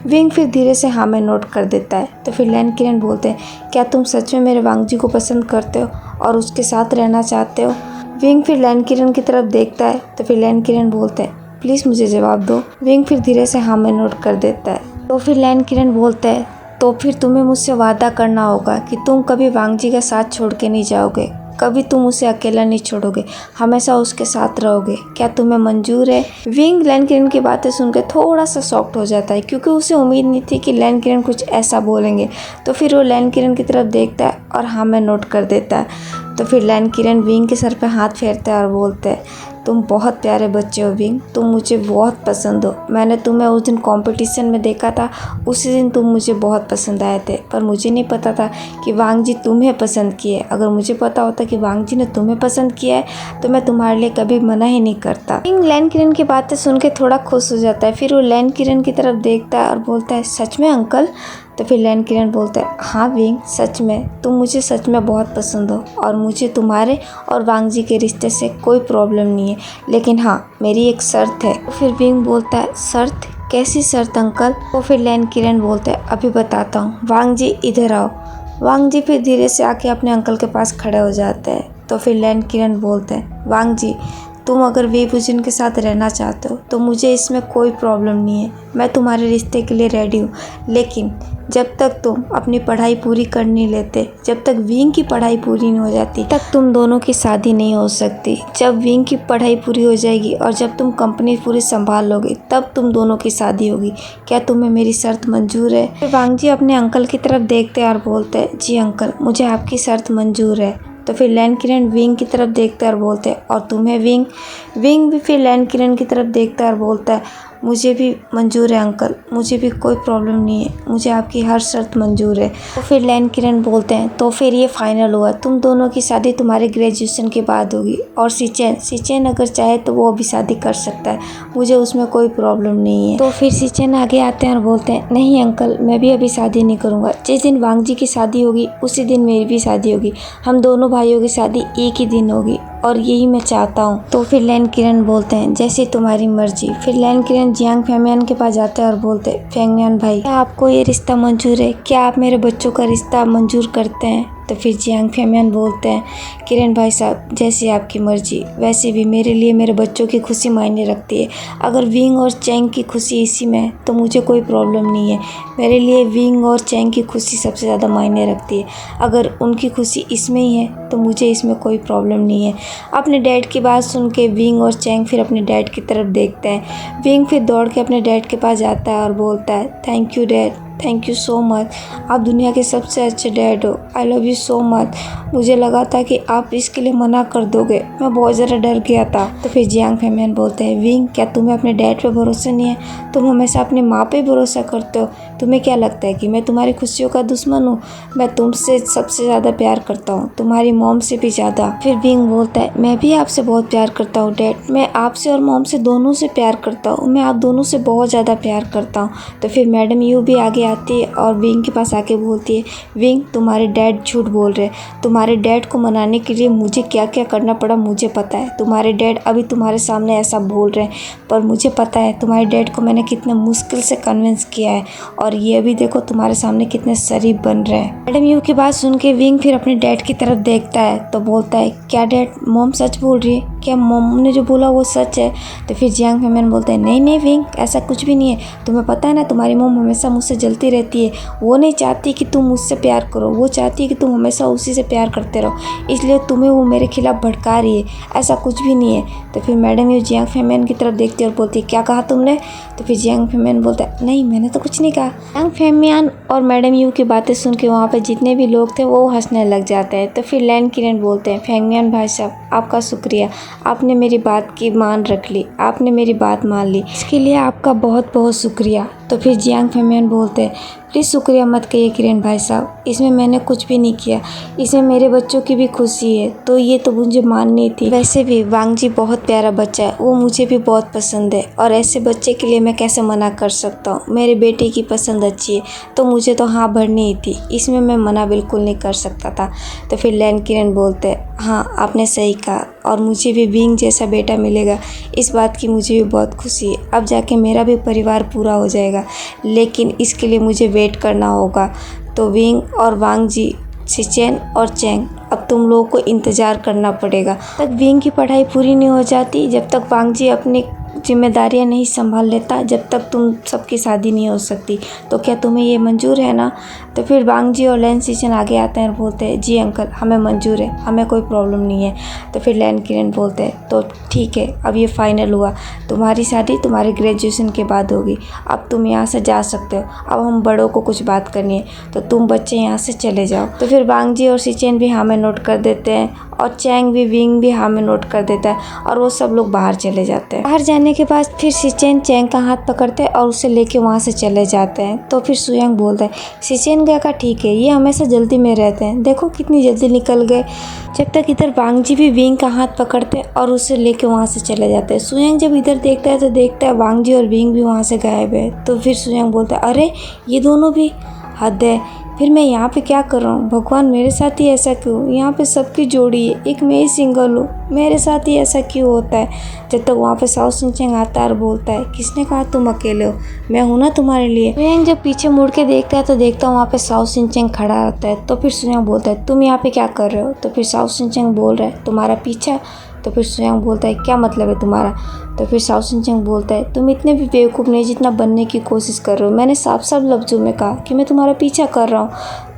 विंग फिर धीरे से हाँ में नोट कर देता है। तो फिर लैन किरण बोलते हैं क्या तुम सच में मेरे वांगजी को पसंद करते हो और उसके साथ रहना चाहते हो? विंग फिर लैन किरण की तरफ देखता है। तो फिर लैन किरण बोलते हैं प्लीज़ मुझे जवाब दो। विंग फिर धीरे से हाँ में नोट कर देता है। तो फिर लैन किरण बोलता है तो फिर तुम्हें मुझसे वादा करना होगा कि तुम कभी वांगजी का साथ छोड़ के नहीं जाओगे, कभी तुम उसे अकेला नहीं छोड़ोगे, हमेशा उसके साथ रहोगे। क्या तुम्हें मंजूर है? विंग लैन किरण की बातें सुनकर थोड़ा सा शॉक्ड हो जाता है क्योंकि उसे उम्मीद नहीं थी कि लैन किरण कुछ ऐसा बोलेंगे। तो फिर वो लैन किरण की तरफ देखता है और हाँ में नोट कर देता है। तो फिर लैन किरण विंग के सर पे हाथ फेरता है और बोलते हैं तुम बहुत प्यारे बच्चे हो विंग, तुम मुझे बहुत पसंद हो। मैंने तुम्हें उस दिन कंपटीशन में देखा था, उसी दिन तुम मुझे बहुत पसंद आए थे, पर मुझे नहीं पता था कि वांगजी तुम्हें पसंद किए। अगर मुझे पता होता कि वांगजी ने तुम्हें पसंद किया है तो मैं तुम्हारे लिए कभी मना ही नहीं करता। विंग लैन किरण की बातें सुन के थोड़ा खुश हो जाता है। फिर वो लैन किरण की तरफ देखता है और बोलता है सच में अंकल? तो फिर लैन किरण बोलता है हाँ विंग सच में, तुम मुझे सच में बहुत पसंद हो और मुझे तुम्हारे और वांगजी के रिश्ते से कोई प्रॉब्लम नहीं है, लेकिन हाँ मेरी एक शर्त है। तो फिर विंग बोलता है शर्त? कैसी शर्त अंकल? तो फिर लैन किरण बोलता है अभी बताता हूँ, वांगजी इधर आओ। वांगजी फिर धीरे से आके अपने अंकल के पास खड़े हो जाते हैं। तो फिर लैन किरण बोलते हैं वांगजी तुम अगर वेबुजिन के साथ रहना चाहते हो तो मुझे इसमें कोई प्रॉब्लम नहीं है, मैं तुम्हारे रिश्ते के लिए रेडी हूँ, लेकिन जब तक तुम अपनी पढ़ाई पूरी कर नहीं लेते, जब तक विंग की पढ़ाई पूरी नहीं हो जाती, तक तुम दोनों की शादी नहीं हो सकती। जब विंग की पढ़ाई पूरी हो जाएगी और जब तुम कंपनी पूरी संभाल लोगे तब तुम दोनों की शादी होगी। क्या तुम्हें मेरी शर्त मंजूर है? फिर वांगजी अपने अंकल की तरफ देखते हैं और बोलते हैं जी अंकल, मुझे आपकी शर्त मंजूर है। तो फिर लैन किरण विंग की तरफ देखता है और बोलते हैं और तुम्हें विंग? विंग भी फिर लैन किरण की तरफ देखता है और बोलता है मुझे भी मंजूर है अंकल, मुझे भी कोई प्रॉब्लम नहीं है, मुझे आपकी हर शर्त मंजूर है। तो फिर लैन किरण बोलते हैं तो फिर ये फाइनल हुआ, तुम दोनों की शादी तुम्हारे ग्रेजुएशन के बाद होगी। और सिचेन अगर चाहे तो वो अभी शादी कर सकता है, मुझे उसमें कोई प्रॉब्लम नहीं है। तो फिर सिचेन आगे आते हैं और बोलते हैं नहीं अंकल, मैं भी अभी शादी नहीं करूँगा, जिस दिन वांगजी की शादी होगी उसी दिन मेरी भी शादी होगी, हम दोनों भाइयों की शादी एक ही दिन होगी और यही मैं चाहता हूँ। तो फिर लैन किरण बोलते हैं जैसे तुम्हारी मर्जी। फिर लैन किरण जियांग फेमियान के पास जाते हैं और बोलते हैं फेंगमियान भाई, क्या आपको ये रिश्ता मंजूर है? क्या आप मेरे बच्चों का रिश्ता मंजूर करते हैं? तो फिर जियांग फेमियान बोलते हैं किरण भाई साहब जैसी आपकी मर्जी, वैसे भी मेरे लिए मेरे बच्चों की खुशी मायने रखती है। अगर विंग और चैंग की खुशी इसी में है तो मुझे कोई प्रॉब्लम नहीं है, मेरे लिए विंग और चैंग की खुशी सबसे ज़्यादा मायने रखती है। अगर उनकी खुशी इसमें ही है तो मुझे इसमें कोई प्रॉब्लम नहीं है। अपने डैड की बात सुन के विंग और चैंग फिर अपने डैड की तरफ देखते हैं। विंग फिर दौड़ के अपने डैड के पास जाता है और बोलता है thank you dad, thank you so much, आप दुनिया के सबसे अच्छे डैड हो, आई लव यू सो मच। मुझे लगा था कि आप इसके लिए मना कर दोगे, मैं बहुत ज़्यादा डर गया था। तो फिर जियांग फेमियान बोलते हैं विंग क्या तुम्हें अपने डैड पे भरोसा नहीं है? तुम हमेशा अपनी माँ पे भरोसा करते हो, तुम्हें क्या लगता है कि मैं तुम्हारी खुशियों का दुश्मन हूँ? मैं तुमसे सबसे ज़्यादा प्यार करता हूँ, तुम्हारी मॉम से भी ज़्यादा। फिर विंग बोलता है मैं भी आपसे बहुत प्यार करता हूँ डैड, मैं आपसे और मॉम से दोनों से प्यार करता हूँ, मैं आप दोनों से बहुत ज़्यादा प्यार करता हूँ। तो फिर मैडम यू भी आगे आती है और विंग के पास आके बोलती है विंग तुम्हारे डैड झूठ बोल रहे हैं, तुम्हारे डैड को मनाने के लिए मुझे क्या क्या करना पड़ा मुझे पता है। तुम्हारे डैड अभी तुम्हारे सामने ऐसा बोल रहे हैं, पर मुझे पता है तुम्हारे डैड को मैंने कितने मुश्किल से कन्विंस किया है और ये अभी देखो तुम्हारे सामने कितने शरीफ बन रहे हैं। मैडम यू की बात सुन के विंग फिर अपने डैड की तरफ देखता है तो बोलता है क्या डैड मॉम सच बोल रही है? क्या मॉम ने जो बोला वो सच है? तो फिर जियांग फेमियान बोलते हैं नहीं नहीं विंग ऐसा कुछ भी नहीं है, तुम्हें पता है ना तुम्हारी मॉम हमेशा मुझसे जलती रहती है, वो नहीं चाहती कि तुम मुझसे प्यार करो, वो चाहती है कि तुम हमेशा उसी से प्यार करते रहो, इसलिए तुम्हें वो मेरे खिलाफ भड़का रही है, ऐसा कुछ भी नहीं है। तो फिर मैडम यू जियांग फेमियान की तरफ देखती है और बोलती है क्या कहा तुमने? तो फिर जियांग फेमियान बोलता है नहीं मैंने तो कुछ नहीं कहा। जियांग फेमियान और मैडम यू की बातें सुन के वहाँ पर जितने भी लोग थे वो हंसने लग जाते हैं। तो फिर लैन किरण बोलते हैं फेंगमियान भाई साहब आपका शुक्रिया, आपने मेरी बात की मान रख ली, आपने मेरी बात मान ली, इसके लिए आपका बहुत बहुत शुक्रिया। तो फिर जियांग फेमियान बोलते हैं प्लीज़ शुक्रिया मत कहिए किरण भाई साहब, इसमें मैंने कुछ भी नहीं किया, इसमें मेरे बच्चों की भी खुशी है, तो ये तो मुझे माननी थी। वैसे भी वांग जी बहुत प्यारा बच्चा है, वो मुझे भी बहुत पसंद है और ऐसे बच्चे के लिए मैं कैसे मना कर सकता हूँ। मेरे बेटे की पसंद अच्छी है तो मुझे तो हाँ भरनी ही थी, इसमें मैं मना बिल्कुल नहीं कर सकता था। तो फिर लैन किरण बोलते हैं, हाँ आपने सही कहा और मुझे भी विंग जैसा बेटा मिलेगा, इस बात की मुझे भी बहुत खुशी है। अब जाके मेरा भी परिवार पूरा हो जाएगा, लेकिन इसके लिए मुझे वेट करना होगा। तो विंग और वांग जी, सिचेन और चैंग, अब तुम लोगों को इंतज़ार करना पड़ेगा। तक विंग की पढ़ाई पूरी नहीं हो जाती, जब तक वांग जी अपनी जिम्मेदारियां नहीं संभाल लेता, जब तक तुम सबकी शादी नहीं हो सकती। तो क्या तुम्हें ये मंजूर है ना? तो फिर वांग जी और लैन सिचेन आगे आते हैं और बोलते हैं, जी अंकल हमें मंजूर है, हमें कोई प्रॉब्लम नहीं है। तो फिर लैन किरण बोलते हैं, तो ठीक है, अब ये फाइनल हुआ, तुम्हारी शादी तुम्हारे ग्रेजुएशन के बाद होगी, अब तुम यहाँ से जा सकते हो। अब हम बड़ों को कुछ बात करनी है, तो तुम बच्चे यहाँ से चले जाओ। तो फिर वांग जी और सिचेन भी हाँ में नोट कर देते हैं और चैंग भी, विंग भी हाँ में नोट कर देता है और वो सब लोग बाहर चले जाते हैं। बाहर जाने के बाद फिर सिचेन चैंग का हाथ पकड़ते हैं और उसे लेके वहाँ से चले जाते हैं। तो फिर सुयांग बोलता है, सिचेन का ठीक है, ये हमेशा जल्दी में रहते हैं, देखो कितनी जल्दी निकल गए। जब तक इधर वांग जी भी विंग का हाथ पकड़ते हैं और उसे लेके वहाँ से चले जाते हैं। सुयांग जब इधर देखता है तो देखता है वांग जी और विंग भी वहाँ से गायब है। तो फिर सुयांग बोलता है, अरे ये दोनों भी, हद है, फिर मैं यहाँ पे क्या कर रहा हूँ? भगवान मेरे साथ ही ऐसा क्यों? यहाँ पे सबकी जोड़ी है, एक मैं ही सिंगल हूँ, मेरे साथ ही ऐसा क्यों होता है? जब तक वहाँ पे साओ सिनचेंग आता है और बोलता है, किसने कहा तुम अकेले हो, मैं हूँ ना तुम्हारे लिए। सुयांग जब पीछे मुड़ के देखता है तो देखता है वहाँ पे साओ सिनचेंग खड़ा होता है। तो फिर सुयांग बोलता है, तुम यहाँ पे क्या कर रहे हो? तो फिर साओ सिनचेंग बोल रहा है, तुम्हारा पीछा। तो फिर सुयांग बोलता है, क्या मतलब है तुम्हारा? तो फिर साओ सिनचेंग बोलता है, तुम इतने भी बेवकूफ़ नहीं जितना बनने की कोशिश कर रहे हो, मैंने साफ साफ लफ्ज़ों में कहा कि मैं तुम्हारा पीछा कर रहा हूँ।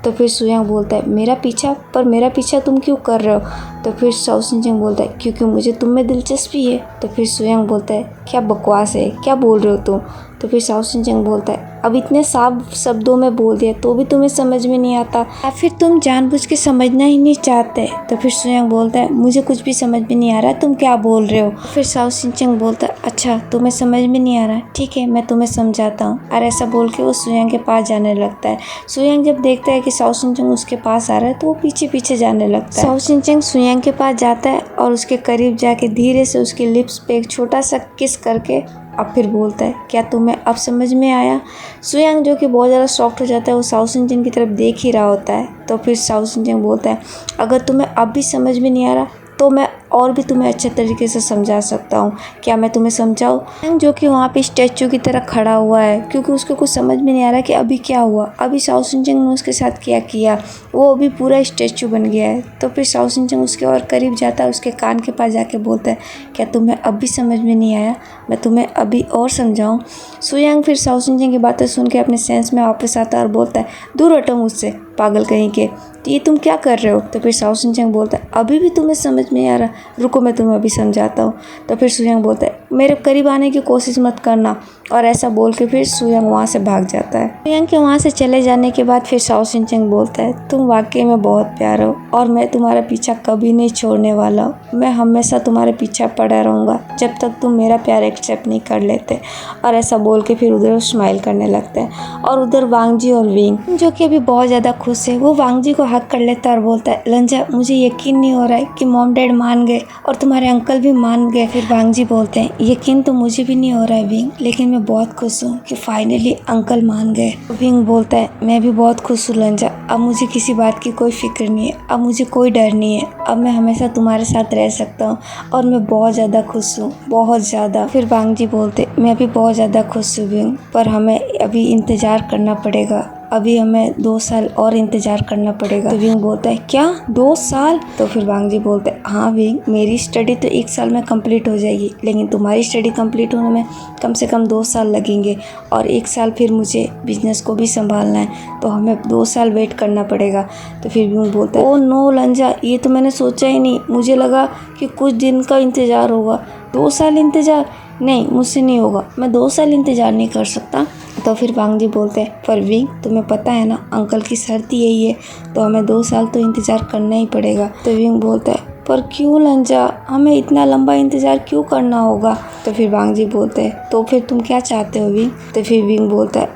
तो फिर सुयांग बोलता है, मेरा पीछा? पर मेरा पीछा तुम क्यों कर रहे हो? तो फिर साओ सिनचेंग बोलता है, क्योंकि मुझे तुम में दिलचस्पी है। तो फिर सुयांग बोलता है, क्या बकवास है, क्या बोल रहे हो तुम? तो फिर साओ सिनचेंग बोलता है, अब इतने साफ शब्दों में बोल दिया तो भी तुम्हें समझ में नहीं आता, या फिर तुम जानबूझ के समझना ही नहीं चाहते? तो फिर सुयांग बोलता है, मुझे कुछ भी समझ में नहीं आ रहा, तुम क्या बोल रहे हो? फिर साओ सिनचेंग बोलता है, अच्छा तुम्हें समझ में नहीं आ रहा, ठीक है मैं तुम्हें समझाता हूँ। और ऐसा बोल के वो सुयांग के पास जाने लगता है। सुयांग जब देखता है कि साओ सिनचेंग उसके पास आ रहा है तो वो पीछे पीछे जाने लगता है। साओ सिनचेंग सुयांग के पास जाता है और उसके करीब जाके धीरे से उसकी लिप्स पे एक छोटा सा किस करके अब फिर बोलता है, क्या तुम्हें अब समझ में आया? सुयांग जो कि बहुत ज़्यादा सॉफ्ट हो जाता है, वो साओ सिनचेंग की तरफ देख ही रहा होता है। तो फिर साओ सिनचेंग बोलता है, अगर तुम्हें अब भी समझ में नहीं आ रहा तो मैं और भी तुम्हें अच्छे तरीके से समझा सकता हूँ, क्या मैं तुम्हें समझाऊँ? जो कि वहाँ पे स्टैचू की तरह खड़ा हुआ है, क्योंकि उसको कुछ समझ में नहीं आ रहा कि अभी क्या हुआ, अभी साओ सिनचेंग ने उसके साथ क्या किया, वो अभी पूरा स्टैचू बन गया है। तो फिर साओ सिनचेंग उसके और करीब जाता है, उसके कान के पास जाके बोलता है, क्या तुम्हें अब भी समझ में नहीं आया? मैं तुम्हें अभी और समझाऊँ? सुयांग फिर साओ सिनचेंग की बातें सुन के अपने सेंस में वापस आता है और बोलता है, दूर हटो मुझसे पागल कहीं के, तो ये तुम क्या कर रहे हो? तो फिर साओ सिनचेंग बोलता है, अभी भी तुम्हें समझ में नहीं आ रहा, रुको मैं तुम्हें अभी समझाता हूँ। तो फिर सुयांग बोलता है, मेरे करीब आने की कोशिश मत करना, और ऐसा बोल के फिर सुयांग वहाँ से भाग जाता है। सुयांग के वहाँ से चले जाने के बाद फिर साओ सिनचेंग बोलता है, तुम वाकई में बहुत प्यारे हो और मैं तुम्हारा पीछा कभी नहीं छोड़ने वाला हूँ, मैं हमेशा तुम्हारे पीछा पड़ा रहूँगा जब तक तुम मेरा प्यार एक्सेप्ट नहीं कर लेते। और ऐसा बोल के फिर उधर स्माइल करने लगते हैं। और उधर वांग जी और विंग जो कि अभी बहुत ज़्यादा खुश है, वो वांग जी को हक कर लेता है और बोलता है, लंजा मुझे यकीन नहीं हो रहा है कि मॉम डैड मान गए और तुम्हारे अंकल भी मान गए। फिर वांग जी बोलते हैं, यकीन तो मुझे भी नहीं हो रहा है विंग, लेकिन मैं बहुत खुश हूँ कि फाइनली अंकल मान गए। विंग बोलता है, मैं भी बहुत खुश हूँ लंजा, अब मुझे किसी बात की कोई फिक्र नहीं है, अब मुझे कोई डर नहीं है, अब मैं हमेशा तुम्हारे साथ रह सकता हूँ और मैं बहुत ज़्यादा खुश हूँ, बहुत ज़्यादा। फिर वांग जी बोलते, मैं भी बहुत ज़्यादा खुश हूँ विंग, पर हमें अभी इंतज़ार करना पड़ेगा, अभी हमें 2 साल और इंतज़ार करना पड़ेगा। तो विंग बोलता है, क्या 2 साल? तो फिर वांग जी बोलते हैं, हाँ विंग, मेरी स्टडी तो 1 साल में कंप्लीट हो जाएगी, लेकिन तुम्हारी स्टडी कंप्लीट होने में कम से कम 2 साल लगेंगे और 1 साल फिर मुझे बिजनेस को भी संभालना है, तो हमें 2 साल वेट करना पड़ेगा। तो फिर विंग बोलता है, ओ नो लंजा, ये तो मैंने सोचा ही नहीं, मुझे लगा कि कुछ दिन का इंतज़ार होगा, 2 साल इंतज़ार? नहीं, मुझसे नहीं होगा, मैं 2 साल इंतज़ार नहीं कर सकता। तो फिर वांग जी बोलते हैं, पर विंग तुम्हें पता है ना, अंकल की शर्त यही है, तो हमें 2 साल तो इंतज़ार करना ही पड़ेगा। तो विंग बोलता है, पर क्यों लंजा, हमें इतना लंबा इंतज़ार क्यों करना होगा? तो फिर वांग जी बोलते हैं, तो फिर तुम क्या चाहते हो विंग? तो फिर विंग बोलता है,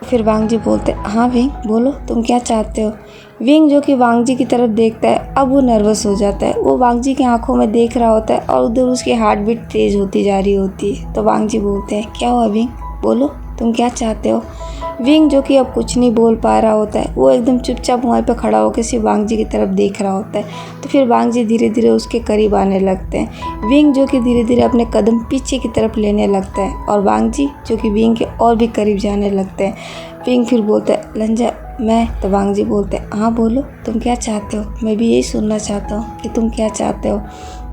फिर वांग जी बोलते हाँ विंग बोलो तुम क्या चाहते हो। विंग जो कि वांग जी की तरफ देखता है, अब वो नर्वस हो जाता है। वो वांग जी की आंखों में देख रहा होता है और उधर उसकी हार्ट बीट तेज़ होती जा रही होती है। तो वांग जी बोलते हैं क्या हुआ विंग बोलो तुम क्या चाहते हो। विंग जो कि अब कुछ नहीं बोल पा रहा होता है, वो एकदम चुपचाप वहाँ पे खड़ा होकर सिर्फ वांग जी की तरफ देख रहा होता है। तो फिर वांग जी धीरे धीरे उसके करीब आने लगते हैं। विंग जो कि धीरे धीरे अपने कदम पीछे की तरफ लेने लगता है और वांग जी जो कि विंग के और भी करीब जाने लगते हैं। विंग फिर बोलता है लंजा मैं। तो वांग जी बोलते हैं हाँ बोलो तुम क्या चाहते हो, मैं भी यही सुनना चाहता हूँ कि तुम क्या चाहते हो।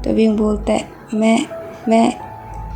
तो विंग बोलता है मैं।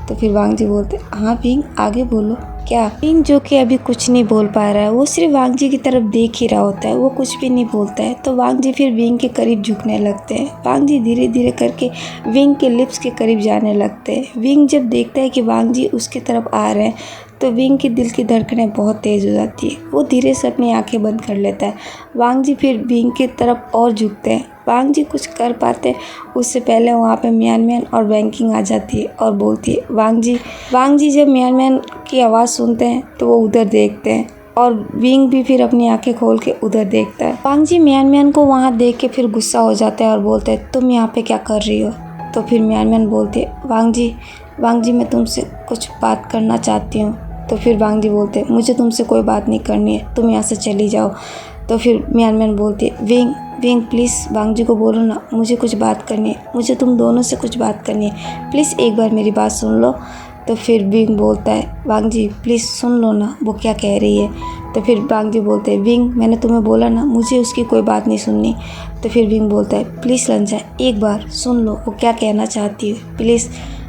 तो फिर वांग जी बोलते हैं हाँ विंग आगे बोलो क्या। विंग जो कि अभी कुछ नहीं बोल पा रहा है, वो सिर्फ वांग जी की तरफ देख ही रहा होता है, वो कुछ भी नहीं बोलता है। तो वांग जी फिर विंग के करीब झुकने लगते हैं। वांग जी धीरे धीरे करके विंग के लिप्स के करीब जाने लगते हैं। विंग जब देखता है कि वांग जी उसकी तरफ आ रहे हैं तो विंग के दिल की धड़कनें बहुत तेज़ हो जाती है। वो धीरे से अपनी आंखें बंद कर लेता है। वांग जी फिर विंग की तरफ और झुकते हैं। वांग जी कुछ कर पाते उससे पहले वहाँ पे मियान मियान और बैंकिंग आ जाती है और बोलती है वांग जी जब मियान मियान की आवाज़ सुनते हैं तो वो उधर देखते हैं और विंग भी फिर अपनी आंखें खोल के उधर देखता है। वांग जी मियान मियान को वहाँ देख के फिर गुस्सा हो जाता है और बोलते हैं तुम यहाँ पे क्या कर रही हो। तो फिर मियान मियान बोलती है वांग जी मैं तुमसे कुछ बात करना चाहती हूँ। तो फिर वांग जी बोलते हैं मुझे तुमसे कोई बात नहीं करनी है, तुम यहाँ से चली जाओ। तो फिर मियान मियान बोलती है विंग प्लीज़ वांग जी को बोलो ना, मुझे कुछ बात करनी है, मुझे तुम दोनों से कुछ बात करनी है, प्लीज़ एक बार मेरी बात सुन लो। तो फिर विंग बोलता है वांग जी प्लीज़ सुन लो ना वो क्या कह रही है। तो फिर वांग जी बोलते हैं विंग मैंने तुम्हें बोला ना मुझे उसकी कोई बात नहीं सुननी। तो फिर विंग बोलता है प्लीज़ लंजा एक बार सुन लो वो क्या कहना चाहती है प्लीज़।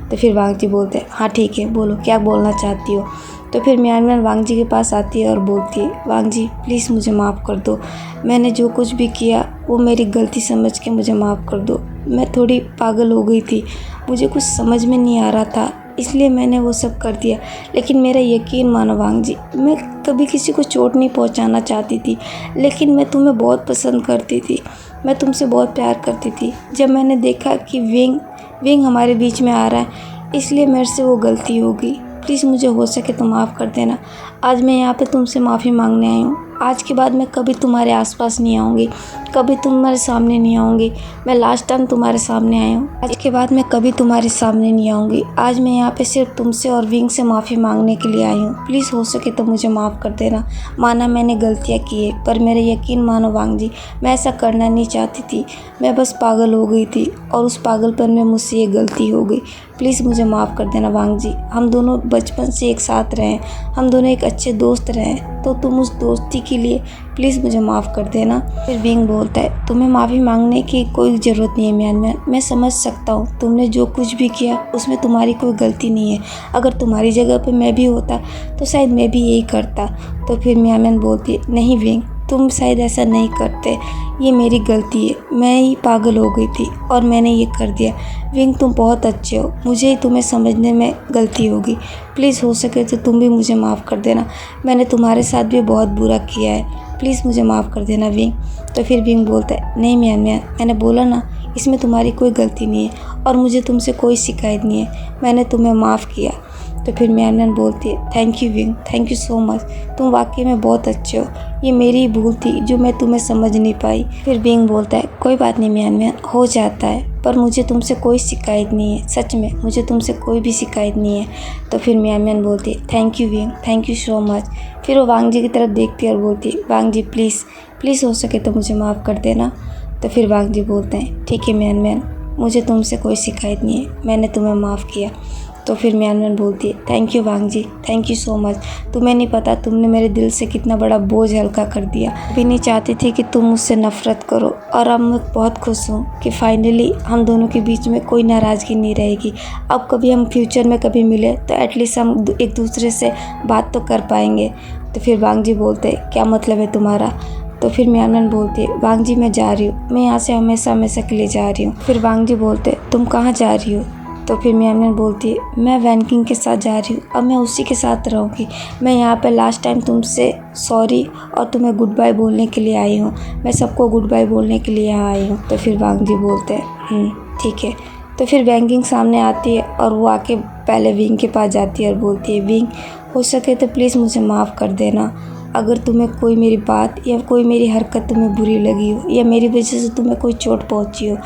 तो फिर वांग जी बोलते हैं हाँ ठीक है बोलो क्या बोलना चाहती हो। तो फिर मियान मियान वांग जी के पास आती है और बोलती है वांग जी प्लीज़ मुझे माफ़ कर दो, मैंने जो कुछ भी किया वो मेरी गलती समझ के मुझे माफ़ कर दो। मैं थोड़ी पागल हो गई थी, मुझे कुछ समझ में नहीं आ रहा था इसलिए मैंने वो सब कर दिया। लेकिन मेरा यकीन मानो वांग जी, मैं कभी किसी को चोट नहीं पहुंचाना चाहती थी, लेकिन मैं तुम्हें बहुत पसंद करती थी, मैं तुमसे बहुत प्यार करती थी। जब मैंने देखा कि विंग हमारे बीच में आ रहा है इसलिए मेरे से वो गलती हो गई। प्लीज़ मुझे हो सके तो माफ़ कर देना। आज मैं यहाँ पे तुमसे माफ़ी मांगने आई हूँ। आज के बाद मैं कभी तुम्हारे आसपास नहीं आऊँगी, कभी तुम्हारे सामने नहीं आऊँगी। मैं लास्ट टाइम तुम्हारे सामने आई हूँ, आज के बाद मैं कभी तुम्हारे सामने नहीं आऊँगी। आज मैं यहाँ पे सिर्फ तुमसे और विंग से माफ़ी मांगने के लिए आई हूँ। प्लीज़ हो सके तो मुझे माफ़ कर देना। माना मैंने गलतियाँ की है पर मेरा यकीन मानो वांग जी, मैं ऐसा करना नहीं चाहती थी, मैं बस पागल हो गई थी और उस पागलपन में मुझसे ये गलती हो गई। प्लीज़ मुझे माफ़ कर देना वांग जी। हम दोनों बचपन से एक साथ रहे, हम दोनों एक अच्छे दोस्त रहे, तो तुम उस दोस्ती के लिए प्लीज़ मुझे माफ़ कर देना। फिर विंग बोलता है तुम्हें माफ़ी मांगने की कोई ज़रूरत नहीं है मियान मियान, मैं समझ सकता हूँ तुमने जो कुछ भी किया उसमें तुम्हारी कोई गलती नहीं है। अगर तुम्हारी जगह पे मैं भी होता तो शायद मैं भी यही करता। तो फिर मियान मियान बोलती है नहीं विंग तुम शायद ऐसा नहीं करते, ये मेरी गलती है, मैं ही पागल हो गई थी और मैंने ये कर दिया। विंग तुम बहुत अच्छे हो, मुझे ही तुम्हें समझने में गलती होगी। प्लीज़ हो सके तो तुम भी मुझे माफ़ कर देना, मैंने तुम्हारे साथ भी बहुत बुरा किया है, प्लीज़ मुझे माफ़ कर देना विंग। तो फिर विंग बोलता है नहीं मियान मियान, मैंने बोला ना इसमें तुम्हारी कोई गलती नहीं है और मुझे तुमसे कोई शिकायत नहीं है, मैंने तुम्हें माफ़ किया। तो फिर मियान मियान बोलती है thank you wing, thank you so much, तुम वाकई में बहुत अच्छे हो, ये मेरी ही भूल थी जो मैं तुम्हें समझ नहीं पाई। फिर विंग बोलता है कोई बात नहीं मियान मियान, हो जाता है, पर मुझे तुमसे कोई शिकायत नहीं है, सच में मुझे तुमसे कोई भी शिकायत नहीं है। तो फिर मियान मियान बोलती है thank you wing, thank you so much. फिर वो वांग जी की तरफ देखती है और बोलती है वांग जी प्लीज़ हो सके तो मुझे माफ़ कर देना। तो फिर वांग जी बोलते हैं ठीक है मियान मियान, मुझे तुमसे कोई शिकायत नहीं है, मैंने तुम्हें माफ़ किया। तो फिर मियान मियान बोलती है thank you Wang ji, thank you so much, तुम्हें नहीं पता तुमने मेरे दिल से कितना बड़ा बोझ हल्का कर दिया। भी नहीं चाहती थी कि तुम मुझसे नफ़रत करो और अब मैं बहुत खुश हूँ कि फाइनली हम दोनों के बीच में कोई नाराज़गी नहीं रहेगी। अब कभी हम फ्यूचर में कभी मिले तो एटलीस्ट हम एक दूसरे से बात तो कर पाएंगे। तो फिर वांग जी बोलते क्या मतलब है तुम्हारा। तो फिर मियान मियान बोलती है वांग जी मैं जा रही हूँ, मैं यहाँ से हमेशा हमेशा के लिए जा रही हूँ। फिर वांग जी बोलते तुम कहाँ जा रही हो। तो फिर मियान मियान बोलती है मैं वैन किंग के साथ जा रही हूँ, अब मैं उसी के साथ रहूँगी। मैं यहाँ पे लास्ट टाइम तुमसे सॉरी और तुम्हें गुड बाय बोलने के लिए आई हूँ, मैं सबको गुड बाय बोलने के लिए यहाँ आई हूँ। तो फिर वांग जी बोलते हैं ठीक है। तो फिर वैन किंग सामने आती है और वो आके पहले विंग के पास जाती है और बोलती है विंग हो सके तो प्लीज़ मुझे माफ़ कर देना, अगर तुम्हें कोई मेरी बात या कोई मेरी हरकत तुम्हें बुरी लगी हो या मेरी वजह से तुम्हें कोई चोट पहुंची हो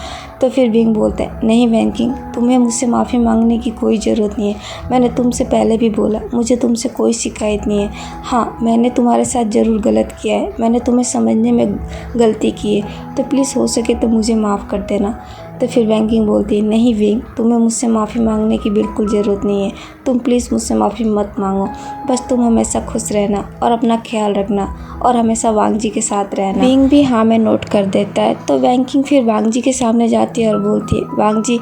तो फिर विंग बोलता है नहीं वैंकिंग, तुम्हें मुझसे माफ़ी मांगने की कोई ज़रूरत नहीं है। मैंने तुमसे पहले भी बोला मुझे तुमसे कोई शिकायत नहीं है। हाँ, मैंने तुम्हारे साथ ज़रूर गलत किया है, मैंने तुम्हें समझने में गलती की है, तो प्लीज़ हो सके तो मुझे माफ़ कर देना। तो फिर वैंकिंग बोलती है नहीं विंग, तुम्हें मुझसे माफ़ी मांगने की बिल्कुल ज़रूरत नहीं है। तुम प्लीज़ मुझसे माफ़ी मत मांगो, बस तुम हमेशा खुश रहना और अपना ख्याल रखना और हमेशा वांग जी के साथ रहना। विंग भी हाँ में नोट कर देता है। तो वैंकिंग फिर वांग जी के सामने जाती है और बोलती है वांग जी,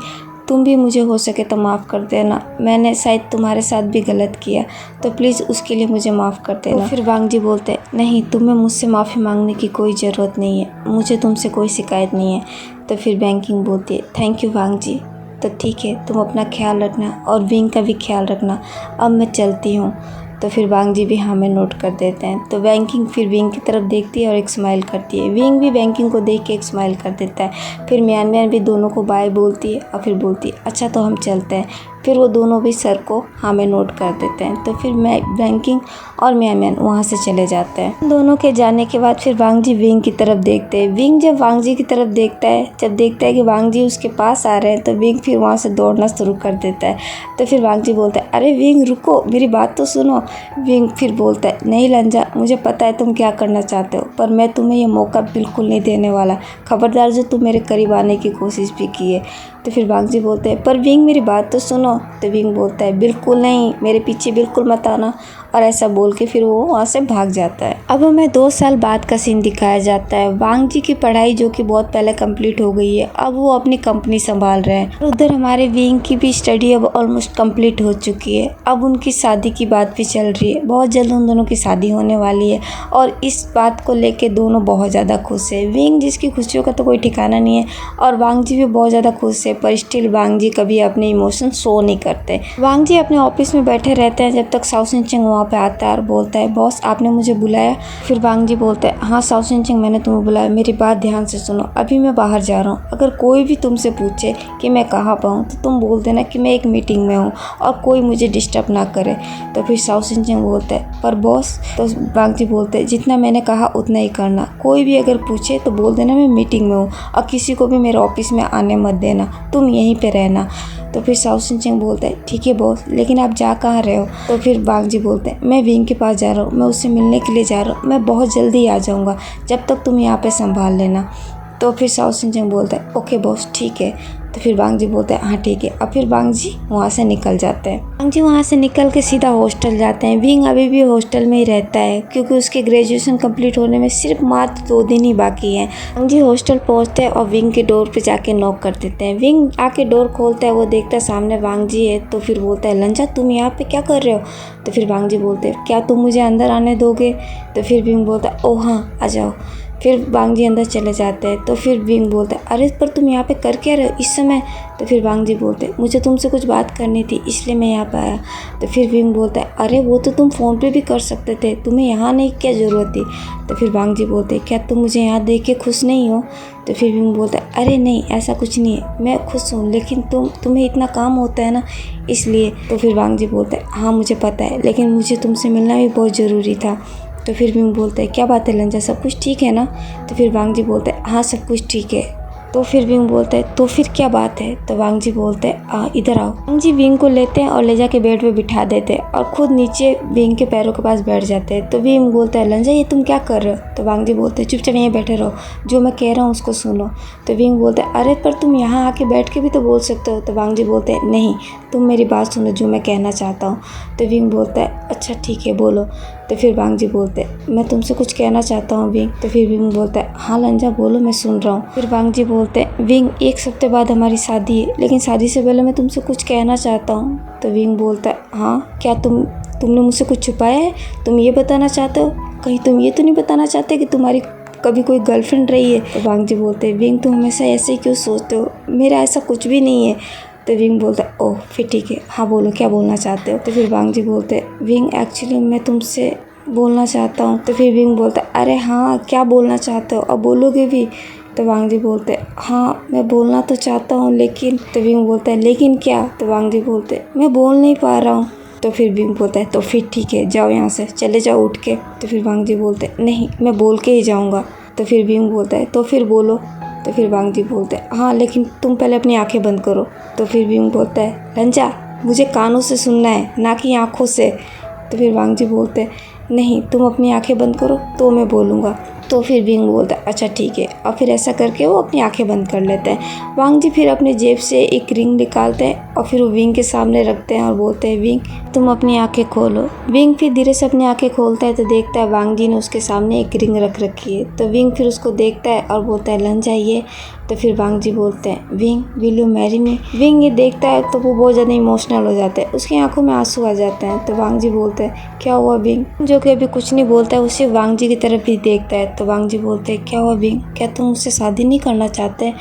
तुम भी मुझे हो सके तो माफ़ कर देना। मैंने शायद तुम्हारे साथ भी गलत किया, तो प्लीज़ उसके लिए मुझे माफ़ कर देना। तो फिर वांग जी बोलते हैं नहीं, तुम्हें मुझसे माफ़ी मांगने की कोई ज़रूरत नहीं है, मुझे तुमसे कोई शिकायत नहीं है। तो फिर वैंकिंग बोलती है थैंक यू वांग जी, तो ठीक है, तुम अपना ख्याल रखना और विंग का भी ख्याल रखना, अब मैं चलती हूँ। तो फिर वांग जी भी हाँ में नोट कर देते हैं। तो वैंकिंग फिर विंग की तरफ देखती है और एक स्माइल करती है। विंग भी वैंकिंग को देख के एक स्माइल कर देता है। फिर म्यान म्यान भी दोनों को बाय बोलती है और फिर बोलती है अच्छा तो हम चलते हैं। फिर वो दोनों भी सर को हाँ में नोट कर देते हैं। तो फिर वैंकिंग और म्यान म्यान वहाँ से चले जाते हैं। दोनों के जाने के बाद फिर वांग जी विंग की तरफ देखते हैं। विंग जब वांग जी की तरफ देखता है, जब देखता है कि वांग जी उसके पास आ रहे हैं, तो विंग फिर वहाँ से दौड़ना शुरू कर देता है। तो फिर वांग जी बोलता है अरे विंग रुको, मेरी बात तो सुनो। विंग फिर बोलता है नहीं लंजा, मुझे पता है तुम क्या करना चाहते हो, पर मैं तुम्हें ये मौका बिल्कुल नहीं देने वाला। खबरदार जो तुम मेरे करीब आने की कोशिश भी की है। तो फिर वांग जी बोलते हैं पर विंग मेरी बात तो सुनो। तो विंग बोलता है बिल्कुल नहीं, मेरे पीछे बिल्कुल मत आना। और ऐसा बोल के फिर वो वहाँ से भाग जाता है। अब हमें 2 साल बाद का सीन दिखाया जाता है। वांग जी की पढ़ाई जो कि बहुत पहले कंप्लीट हो गई है, अब वो अपनी कंपनी संभाल रहे हैं। उधर हमारे विंग की भी स्टडी अब ऑलमोस्ट कंप्लीट हो चुकी है। अब उनकी शादी की बात भी चल रही है, बहुत जल्द उन दोनों की शादी होने वाली है और इस बात को लेके दोनों बहुत ज़्यादा खुश है। विंग जिसकी खुशियों का तो कोई ठिकाना नहीं है और वांग जी भी बहुत ज़्यादा खुश है, पर स्टिल वांग जी कभी अपने इमोशन शो नहीं करते। वांग जी अपने ऑफिस में बैठे रहते हैं जब तक साओ सिन चेंग वहाँ पे आता है और बोलता है बॉस आपने मुझे बुलाया। फिर वांग जी बोलते हैं हाँ साओ सिन चेंग, मैंने तुम्हें बुलाया, मेरी बात ध्यान से सुनो। अभी मैं बाहर जा रहा हूँ, अगर कोई भी तुमसे पूछे कि मैं कहाँ पर हूँ तो तुम बोल देना कि मैं एक मीटिंग में हूँ और कोई मुझे डिस्टर्ब ना करे। तो फिर साओ सिन चेंग बोलते हैं पर बॉस। तो वांग जी बोलते हैं जितना मैंने कहा उतना ही करना, कोई भी अगर पूछे तो बोल देना मैं मीटिंग में हूँ और किसी को भी मेरे ऑफिस में आने मत देना, तुम यहीं पे रहना। तो फिर साओ सिन चेंग बोलता है ठीक है बॉस, लेकिन आप जा कहाँ रहे हो? तो फिर वांग जी बोलते हैं मैं विंग के पास जा रहा हूँ, मैं उससे मिलने के लिए जा रहा हूँ, मैं बहुत जल्दी आ जाऊँगा, जब तक तुम यहाँ पे संभाल लेना। तो फिर साओ सिन चेंग बोलता है ओके बॉस ठीक है। तो फिर वांग जी बोलते हैं हाँ ठीक है। अब फिर वांग जी वहाँ से निकल जाते हैं। वांग जी वहाँ से निकल के सीधा हॉस्टल जाते हैं। विंग अभी भी हॉस्टल में ही रहता है क्योंकि उसके ग्रेजुएशन कंप्लीट होने में सिर्फ मात्र 2 दिन ही बाकी हैं। वांग जी हॉस्टल पहुँचते हैं और विंग के डोर पे जाके नॉक कर देते हैं। विंग आके डोर खोलता है, वो देखता है सामने वांग जी है। तो फिर बोलता है लंजा तुम यहाँ पे क्या कर रहे हो? तो फिर वांग जी बोलते हैं क्या तुम मुझे अंदर आने दोगे? तो फिर विंग बोलता है ओह हाँ आ जाओ। फिर वांग जी अंदर चले जाते हैं। तो फिर विंग बोलता है अरे पर तुम यहाँ पे कर क्या रहे हो इस समय? तो फिर वांग जी बोलते हैं मुझे तुमसे कुछ बात करनी थी इसलिए मैं यहाँ पे आया। तो फिर विंग बोलता है अरे वो तो तुम फ़ोन पे भी कर सकते थे, तुम्हें यहाँ आने की क्या ज़रूरत थी? तो फिर वांग जी बोलते हैं क्या तुम मुझे यहाँ देख के खुश नहीं हो? तो फिर विंग बोलता है अरे नहीं ऐसा कुछ नहीं है, मैं खुश हूँ, लेकिन तुम्हें इतना काम होता है ना इसलिए। तो फिर वांग जी बोलता है हाँ मुझे पता है, लेकिन मुझे तुमसे मिलना भी बहुत ज़रूरी था। तो फिर विंग बोलता है क्या बात है लंजा, सब कुछ ठीक है ना? तो फिर वांग जी बोलता है हाँ सब कुछ ठीक है। तो फिर विंग बोलता है तो फिर क्या बात है? तो वांग जी बोलते हैं इधर आओ। वांग जी विंग को लेते हैं और ले जाके बेड पे बिठा देते हैं और खुद नीचे विंग के पैरों के पास बैठ जाते हैं। तो विंग बोलता है लंजा ये तुम क्या कर रहे हो? तो वांग जी बोलते हैं चुपचाप यहीं बैठे रहो, जो मैं कह रहा हूँ उसको सुनो। तो विंग बोलता है अरे पर तुम यहाँ आके बैठ के भी तो बोल सकते हो। तो वांग जी बोलते हैं नहीं, तुम मेरी बात सुनो जो मैं कहना चाहता हूँ। तो विंग बोलता है अच्छा ठीक है बोलो। तो फिर वांग जी बोलते हैं मैं तुमसे कुछ कहना चाहता हूँ विंग। तो फिर विंग बोलता है हाँ लंजा बोलो मैं सुन रहा हूँ। फिर वांग जी बोलते हैं विंग 1 हफ्ते बाद हमारी शादी है, लेकिन शादी से पहले मैं तुमसे कुछ कहना चाहता हूँ। तो विंग बोलता है हाँ क्या तुमने मुझसे कुछ छुपाया है? तुम ये बताना चाहते हो? कहीं तुम ये तो नहीं बताना चाहते कि तुम्हारी कभी कोई गर्लफ्रेंड रही है? तो वांग जी बोलते हैं विंग तुम हमेशा ऐसे ही क्यों सोचते हो, मेरा ऐसा कुछ भी नहीं है। तो विंग बोलता है ओह फिर ठीक है, हाँ बोलो क्या बोलना चाहते हो? तो फिर वांग जी बोलते हैं विंग एक्चुअली मैं तुमसे बोलना चाहता हूँ। तो फिर विंग बोलता है अरे हाँ क्या बोलना चाहते हो, अब बोलोगे भी? तो वांग जी बोलते हैं हाँ मैं बोलना तो चाहता हूँ लेकिन। तो विंग बोलता है लेकिन क्या? तो वांग जी बोलते हैं मैं बोल नहीं पा रहा हूँ। तो फिर विंग बोलता है तो फिर ठीक है, जाओ यहाँ से, चले जाओ उठ के। तो फिर वांग जी बोलते हैं नहीं, मैं बोल के ही जाऊँगा। तो फिर विंग बोलता है तो फिर बोलो। तो फिर वांग जी बोलते हैं हाँ, लेकिन तुम पहले अपनी आंखें बंद करो। तो फिर विंग बोलता है लंजा, मुझे कानों से सुनना है, ना कि आँखों से। तो फिर वांग जी बोलते हैं नहीं, तुम अपनी आंखें बंद करो तो मैं बोलूँगा। तो फिर विंग बोलता है अच्छा ठीक है। और फिर ऐसा करके वो अपनी आंखें बंद कर लेते हैं। वांग जी फिर अपने जेब से एक रिंग निकालते हैं और फिर वो विंग के सामने रखते हैं और बोलते हैं विंग, तुम अपनी आंखें खोलो। विंग फिर धीरे से अपनी आंखें खोलता है तो देखता है वांग जी ने उसके सामने एक रिंग रख रखी है। तो विंग फिर उसको देखता है और बोलता है लन जाइए। तो फिर वांग जी बोलते हैं wing, will you marry me. Wing ये देखता है तो वो बहुत ज़्यादा इमोशनल हो जाता है, उसकी आंखों में आंसू आ जाते हैं। तो वांग जी बोलते हैं क्या हुआ विंग, जो कि अभी कुछ नहीं बोलता है, उसे वांग जी की तरफ भी देखता है। तो वांग जी बोलते हैं क्या हुआ विंग, क्या तुम मुझसे शादी नहीं करना चाहते।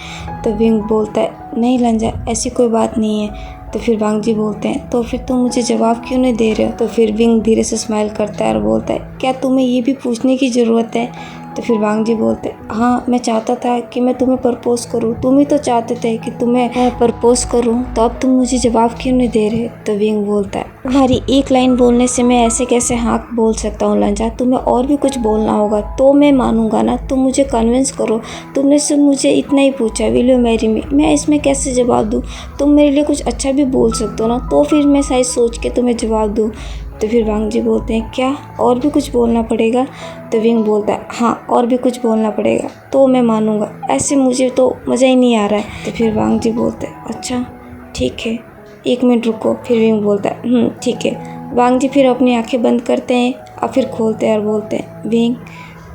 तो विंग बोलता है नहीं लंजा, ऐसी कोई बात नहीं है। तो फिर वांग जी बोलते हैं तो फिर तुम मुझे जवाब क्यों नहीं दे रहे हो। तो फिर विंग धीरे से स्माइल करता है और बोलता है क्या तुम्हें ये भी पूछने की ज़रूरत है। तो फिर वांग जी बोलते हैं हाँ, मैं चाहता था कि मैं तुम्हें प्रपोज करूं, तुम ही तो चाहते थे कि तुम्हें प्रपोज करूं, तो अब तुम मुझे जवाब क्यों नहीं दे रहे। तो विंग बोलता है तुम्हारी एक लाइन बोलने से मैं ऐसे कैसे हाँ बोल सकता हूँ लंजा, तुम्हें और भी कुछ बोलना होगा तो मैं मानूंगा ना, तुम मुझे कन्विंस करो। तुमने सिर्फ मुझे इतना ही पूछा विल यू मैरी मी, मैं इसमें कैसे जवाब दूँ। तुम मेरे लिए कुछ अच्छा भी बोल सकते हो ना, तो फिर मैं शायद सोच के तुम्हें जवाब दूँ। तो फिर वांग जी बोलते हैं क्या और भी कुछ बोलना पड़ेगा। तो विंग बोलता है हाँ, और भी कुछ बोलना पड़ेगा तो मैं मानूंगा, ऐसे मुझे तो मज़ा ही नहीं आ रहा है। तो फिर वांग जी बोलते हैं अच्छा ठीक है, 1 मिनट रुको। फिर विंग बोलता है ठीक है। वांग जी फिर अपनी आंखें बंद करते हैं और फिर खोलते हैं और बोलते हैं विंग,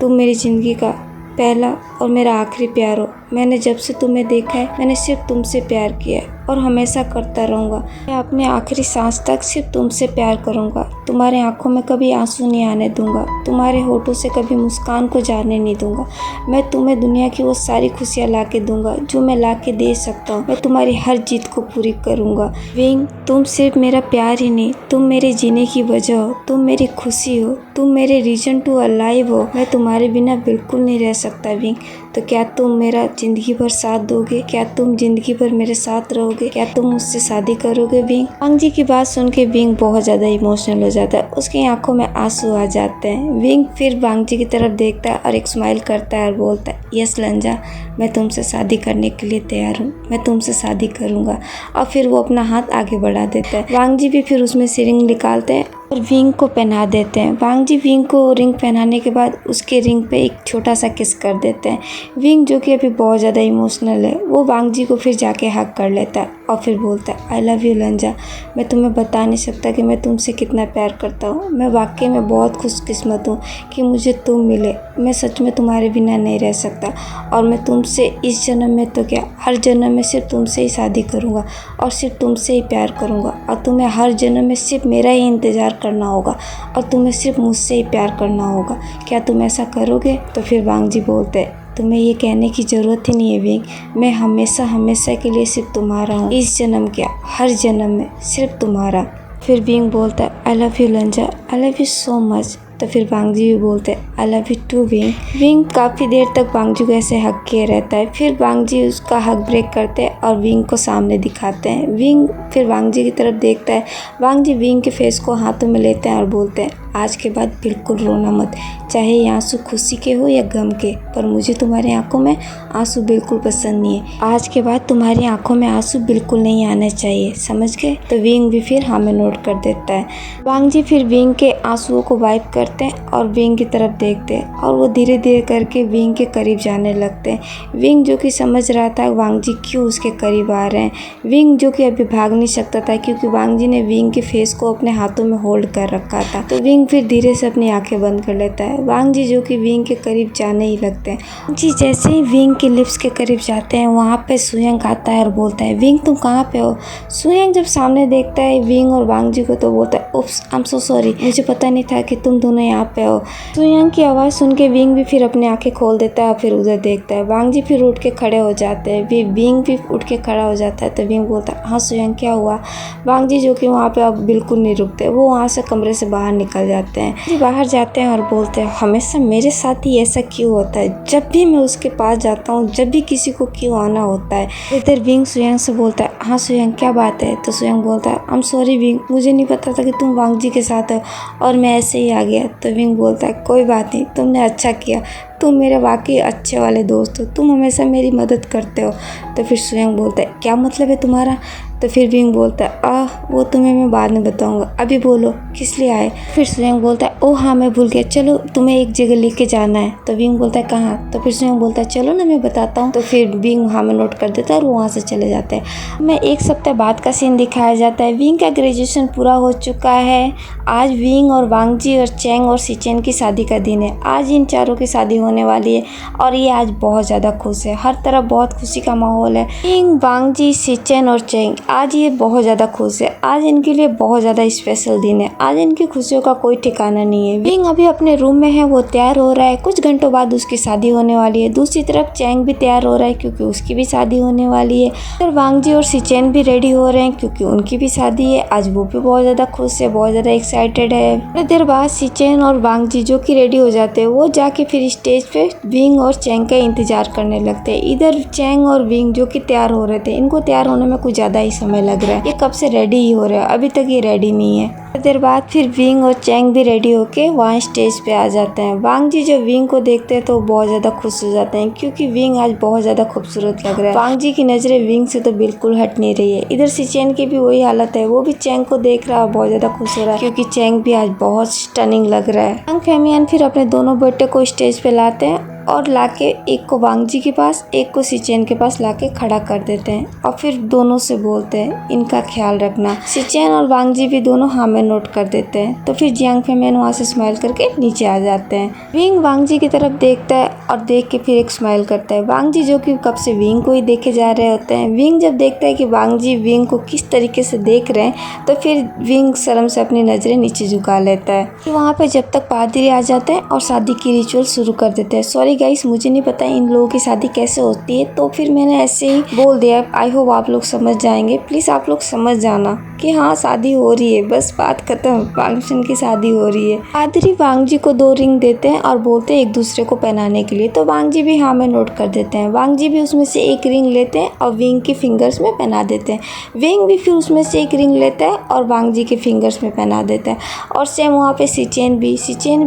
तुम मेरी ज़िंदगी का पहला और मेरा आखिरी प्यार हो। मैंने जब से तुम्हें देखा है मैंने सिर्फ तुमसे प्यार किया है और हमेशा करता रहूँगा। मैं अपने आखिरी सांस तक सिर्फ तुमसे प्यार करूँगा। तुम्हारे आंखों में कभी आंसू नहीं आने दूंगा, तुम्हारे होठों से कभी मुस्कान को जाने नहीं दूंगा। मैं तुम्हें दुनिया की वो सारी खुशियाँ ला के दूंगा जो मैं ला के दे सकता हूँ। मैं तुम्हारी हर जीत को पूरी करूँगा। विंग, तुम सिर्फ मेरा प्यार ही नहीं, तुम मेरे जीने की वजह हो, तुम मेरी खुशी हो, तुम मेरे रीजन टू अलाइव हो। मैं तुम्हारे बिना बिल्कुल नहीं रह सकता विंग। तो क्या तुम मेरा ज़िंदगी भर साथ दोगे, क्या तुम ज़िंदगी भर मेरे साथ रहोगे, क्या तुम मुझसे शादी करोगे विंग। वांग जी की बात सुन के विंग बहुत ज़्यादा इमोशनल हो जाता है, उसकी आंखों में आंसू आ जाते हैं। विंग फिर वांग जी की तरफ देखता है और एक स्माइल करता है और बोलता है यस लंजा, मैं तुमसे शादी करने के लिए तैयार हूँ, मैं तुमसे शादी करूँगा। और फिर वो अपना हाथ आगे बढ़ा देता है। वांग जी भी फिर उसमें से रिंग निकालते हैं और विंग को पहना देते हैं। वांग जी विंग को रिंग पहनाने के बाद उसके रिंग पे एक छोटा सा किस कर देते हैं। विंग जो कि अभी बहुत ज़्यादा इमोशनल है, वो वांग जी को फिर जाके हग कर लेता है और फिर बोलता है आई लव यू लंजा, मैं तुम्हें बता नहीं सकता कि मैं तुमसे कितना प्यार करता हूँ। मैं वाकई में बहुत खुशकिस्मत हूँ कि मुझे तुम मिले। मैं सच में तुम्हारे बिना नहीं रह सकता और मैं तुमसे इस जन्म में तो क्या हर जन्म में सिर्फ तुमसे ही शादी करूँगा और सिर्फ तुमसे ही प्यार करूँगा। और तुम्हें हर जन्म में सिर्फ मेरा ही इंतज़ार करना होगा और तुम्हें सिर्फ मुझसे ही प्यार करना होगा। क्या तुम ऐसा करोगे। तो फिर वांग जी बोलते हैं तुम्हें ये कहने की ज़रूरत ही नहीं है विंग, मैं हमेशा हमेशा के लिए सिर्फ तुम्हारा हूँ, इस जन्म क्या हर जन्म में सिर्फ तुम्हारा। फिर विंग बोलता है I love you Lanja, I love you so much. तो फिर वांग जी भी बोलते हैं I love you too Wing. Wing काफ़ी देर तक वांग जी को ऐसे हक किए रहता है। फिर वांग जी उसका हक ब्रेक करते हैं और विंग को सामने दिखाते हैं। विंग फिर वांग जी की तरफ देखता है। वांग जी विंग के फेस को हाथों में लेते हैं और बोलते हैं आज के बाद बिल्कुल रोना मत, चाहे ये आंसू खुशी के हो या गम के, पर मुझे तुम्हारी आंखों में आंसू बिल्कुल पसंद नहीं है। आज के बाद तुम्हारी आंखों में आंसू बिल्कुल नहीं आने चाहिए, समझ गए। तो विंग भी फिर हाँ में नोट कर देता है। वांग जी फिर विंग के आंसुओं को वाइप करते हैं और विंग की तरफ देखते हैं और वो धीरे धीरे करके विंग के करीब जाने लगते हैं। विंग जो कि समझ रहा था वांग जी क्यों उसके करीब आ रहे हैं। विंग जो कि अभी भाग नहीं सकता था क्योंकि वांग जी ने विंग के फेस को अपने हाथों में होल्ड कर रखा था। तो विंग फिर धीरे से अपनी आंखें बंद कर लेता है। वांग जी जो कि विंग के करीब जाने ही लगते हैं। जी जैसे ही विंग के लिप्स के करीब जाते हैं वहाँ पे सुयंग आता है और बोलता है विंग तुम कहाँ पे हो। सुयंग जब सामने देखता है विंग और वांग जी को तो बोलता है उप्स आई एम सो सॉरी, मुझे पता नहीं था कि तुम दोनों यहाँ पे हो। सुयंग की आवाज़ सुन के विंग भी फिर अपनी आंखें खोल देता है और फिर उधर देखता है। वांग जी फिर उठ के खड़े हो जाते हैं। विंग भी उठ के खड़ा हो जाता है। तो विंग बोलता है हाँ सुयंग क्या हुआ। वांग जी जो कि वहाँ पे अब बिल्कुल नहीं रुकते, वो वहाँ से कमरे से बाहर निकल जाते हैं। जी बाहर जाते हैं और बोलते हैं हमेशा मेरे साथ ही ऐसा क्यों होता है, जब भी मैं उसके पास जाता हूँ, जब भी किसी को क्यों आना होता है। इधर विंग सुयंग से बोलता है हाँ सुयंग क्या बात है। तो सुयंग बोलता है आई एम सॉरी विंग, मुझे नहीं पता था कि तुम तुम वांग जी के साथ हो और मैं ऐसे ही आ गया। तो विंग बोलता है कोई बात नहीं, तुमने अच्छा किया, तुम मेरे वाकई अच्छे वाले दोस्त हो, तुम हमेशा मेरी मदद करते हो। तो फिर सुयंग बोलता है क्या मतलब है तुम्हारा? तो फिर विंग बोलता है वो तुम्हें मैं बाद में बताऊंगा, अभी बोलो किस लिए आए? फिर सुयंग बोलता है ओह हाँ मैं भूल गया, चलो तुम्हें एक जगह लेके जाना है। तो विंग बोलता है कहाँ? तो फिर सुयंग बोलता है चलो ना मैं बताता हूँ। तो फिर विंग हाँ में नोट कर देता है और वो वहाँ से चले जाते हैं। मैं एक सप्ताह बाद का सीन दिखाया जाता है। विंग का ग्रेजुएशन पूरा हो चुका है। आज विंग और वांग जी और चैंग और सिचेन की शादी का दिन है। आज इन चारों की शादी होने वाली है और ये आज बहुत ज़्यादा खुश है। हर तरफ बहुत खुशी का माहौल है। विंग, वांग जी, सिचेन और चैंग आज ये बहुत ज़्यादा खुश है। आज इनके लिए बहुत ज़्यादा स्पेशल दिन है। आज इनकी खुशियों का कोई ठिकाना नहीं है। विंग अभी अपने रूम में है, वो तैयार हो रहा है। कुछ घंटों बाद उसकी शादी होने वाली है। दूसरी तरफ चैंग भी तैयार हो रहा है क्योंकि उसकी भी शादी होने वाली है। फिर वांग जी और सिचेन भी रेडी हो रहे हैं क्योंकि उनकी भी शादी है। आज वो भी बहुत ज़्यादा खुश है, बहुत ज़्यादा एक्साइटेड है। थोड़ी देर बाद सिचेन और वांग जी जो कि रेडी हो जाते हैं, वो जाके फिर स्टेज पे विंग और चैंग का इंतजार करने लगते हैं। इधर चैंग और विंग जो कि तैयार हो रहे थे, इनको तैयार होने में कुछ ज़्यादा ही समय लग रहा है। ये कब से रेडी ही हो रहे हैं, अभी तक ये रेडी नहीं है। थोड़ी देर बाद फिर विंग और चैंग भी रेडी होके वहाँ स्टेज पे आ जाते हैं। वांग जी जब विंग को देखते हैं तो बहुत ज़्यादा खुश हो जाते हैं क्योंकि विंग आज बहुत ज़्यादा खूबसूरत लग रहा है। वांग जी की नज़रें विंग से तो बिल्कुल हट नहीं रही है। इधर सिचेन की भी वही हालत है, वो भी चैंग को देख रहा है, बहुत ज़्यादा खुश हो रहा है क्योंकि चैंग भी आज बहुत स्टनिंग लग रहा है। वांग फेमियन फिर अपने दोनों बेटे को स्टेज पे लाते हैं और लाके एक को वांग जी के पास, एक को सिचेन के पास लाके खड़ा कर देते हैं और फिर दोनों से बोलते हैं इनका ख्याल रखना। सिचेन और वांग जी भी दोनों हाँ में नोट कर देते हैं। तो फिर जियांग फेमियन वहाँ से स्माइल करके नीचे आ जाते हैं। विंग वांग जी की तरफ देखता है और देख के फिर एक स्माइल करता है। वांग जी जो कि कब से विंग को ही देखे जा रहे होते हैं। विंग जब देखता है कि वांग जी विंग को किस तरीके से देख रहे हैं तो फिर विंग शर्म से अपनी नज़रें नीचे झुका लेता है। वहाँ पे जब तक पादरी आ जाते हैं और शादी की रिचुअल शुरू कर देते हैं। सॉरी गाइस, मुझे नहीं पता इन लोगों की शादी कैसे होती है, तो फिर मैंने ऐसे ही बोल दिया। आई होप आप लोग समझ जाएंगे। प्लीज़ आप लोग समझ जाना कि हाँ शादी हो रही है, बस बात खत्म, फंक्शन की शादी हो रही है। पादरी वांग जी को 2 रिंग देते हैं और बोलते हैं एक दूसरे को पहनाने के लिए। तो वांग जी भी हाँ में नोट कर देते हैं। वांग जी भी उसमें से एक रिंग लेते हैं और विंग की फिंगर्स में पहना देते हैं। विंग भी फिर उसमें से एक रिंग लेता है और वांग जी के फिंगर्स में पहना देता है। और सेम वहाँ पे सिचेन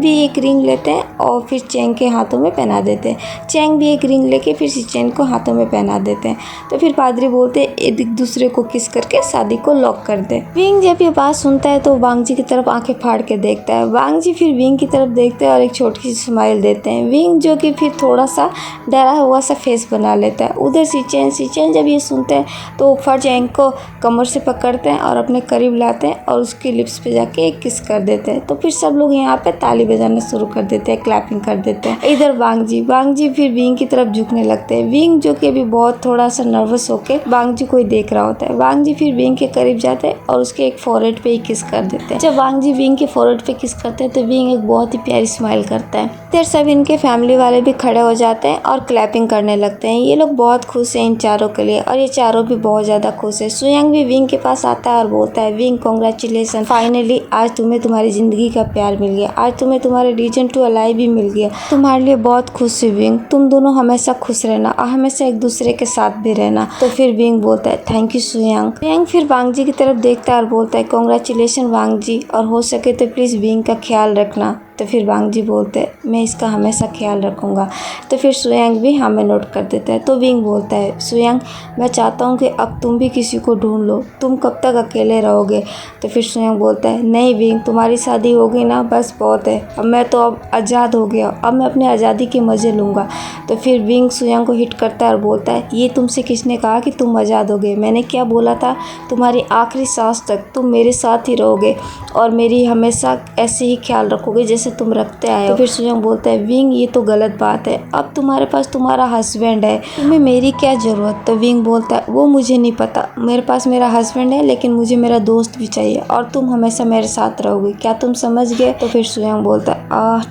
भी एक रिंग लेते हैं और फिर चैंग के हाथों में पहना देते हैं। चैंग भी एक रिंग लेके फिर सिचेन को हाथों में पहना देते हैं। तो फिर पादरी बोलते हैं एक दूसरे को किस करके शादी को लॉक कर दे। विंग जब ये बात सुनता है तो वांग जी की तरफ आंखें फाड़ के देखता है। वांग जी फिर विंग की तरफ देखते हैं और एक छोटी सी स्माइल देते हैं। विंग जो कि फिर थोड़ा सा डरा हुआ सा फेस बना लेता है। उधर सिचेन जब ये सुनते हैं तो फट चैंग को कमर से पकड़ते हैं और अपने करीब लाते हैं और उसकी लिप्स पे जाके एक किस कर देते हैं। तो फिर सब लोग यहाँ पे ताली बजाना शुरू कर देते हैं, क्लैपिंग कर देते हैं। इधर वांग जी फिर विंग की तरफ झुकने लगते हैं। विंग जो कि अभी बहुत थोड़ा सा नर्वस होके वांग जी को ही देख रहा होता है। वांग जी फिर विंग के करीब जाते हैं और उसके एक फोरहेड पे ही किस कर देते हैं। जब वांग जी विंग के फोरहेड पे किस करते हैं तो विंग एक बहुत ही प्यारी स्माइल करता है। फिर सब इनके फैमिली वाले भी खड़े हो जाते हैं और क्लैपिंग करने लगते हैं। ये लोग बहुत खुश हैं इन चारों के लिए और ये चारों भी बहुत ज्यादा खुश है। सुयंग भी विंग के पास आता है और बोलता है विंग कांग्रेचुलेशन, फाइनली आज तुम्हें तुम्हारी जिंदगी का प्यार मिल गया, आज तुम्हें तुम्हारे रीजन टू अलाइव भी मिल गया, तुम्हारे लिए बहुत खुश है विंग, तुम दोनों हमेशा खुश रहना और हमेशा एक दूसरे के साथ भी रहना। तो फिर विंग बोलता है थैंक यू सुयंग। फिर वांग जी की तरफ देखता है और बोलता है कांग्रेचुलेशन वांग जी, और हो सके तो प्लीज विंग का ख्याल रखना। तो फिर वांग जी बोलते हैं मैं इसका हमेशा ख्याल रखूँगा। तो फिर सुयंग भी हाँ में नोट कर देता है। तो विंग बोलता है सुयंग मैं चाहता हूँ कि अब तुम भी किसी को ढूंढ लो, तुम कब तक अकेले रहोगे। तो फिर सुयंग बोलता है नहीं विंग, तुम्हारी शादी हो गई ना, बस बहुत है, अब मैं तो अब आज़ाद हो गया, अब मैं अपनी आज़ादी के मज़े लूँगा। तो फिर विंग सुयंग को हिट करता है और बोलता है ये तुमसे किसने कहा कि तुम आज़ाद हो गए, मैंने क्या बोला था, तुम्हारी आखिरी सांस तक तुम मेरे साथ ही रहोगे और मेरी हमेशा ऐसे ही ख्याल रखोगे जैसे तुम रखते आए हो। तो फिर सुयंग बोलता है विंग ये तो गलत बात है, अब तुम्हारे पास तुम्हारा हस्बैंड है, तुम्हें मेरी क्या जरूरत। तो विंग बोलता है वो मुझे नहीं पता, मेरे पास मेरा हस्बैंड है लेकिन मुझे मेरा दोस्त भी चाहिए और तुम हमेशा मेरे साथ रहोगे, क्या तुम समझ गए। तो फिर सुयंग बोलता है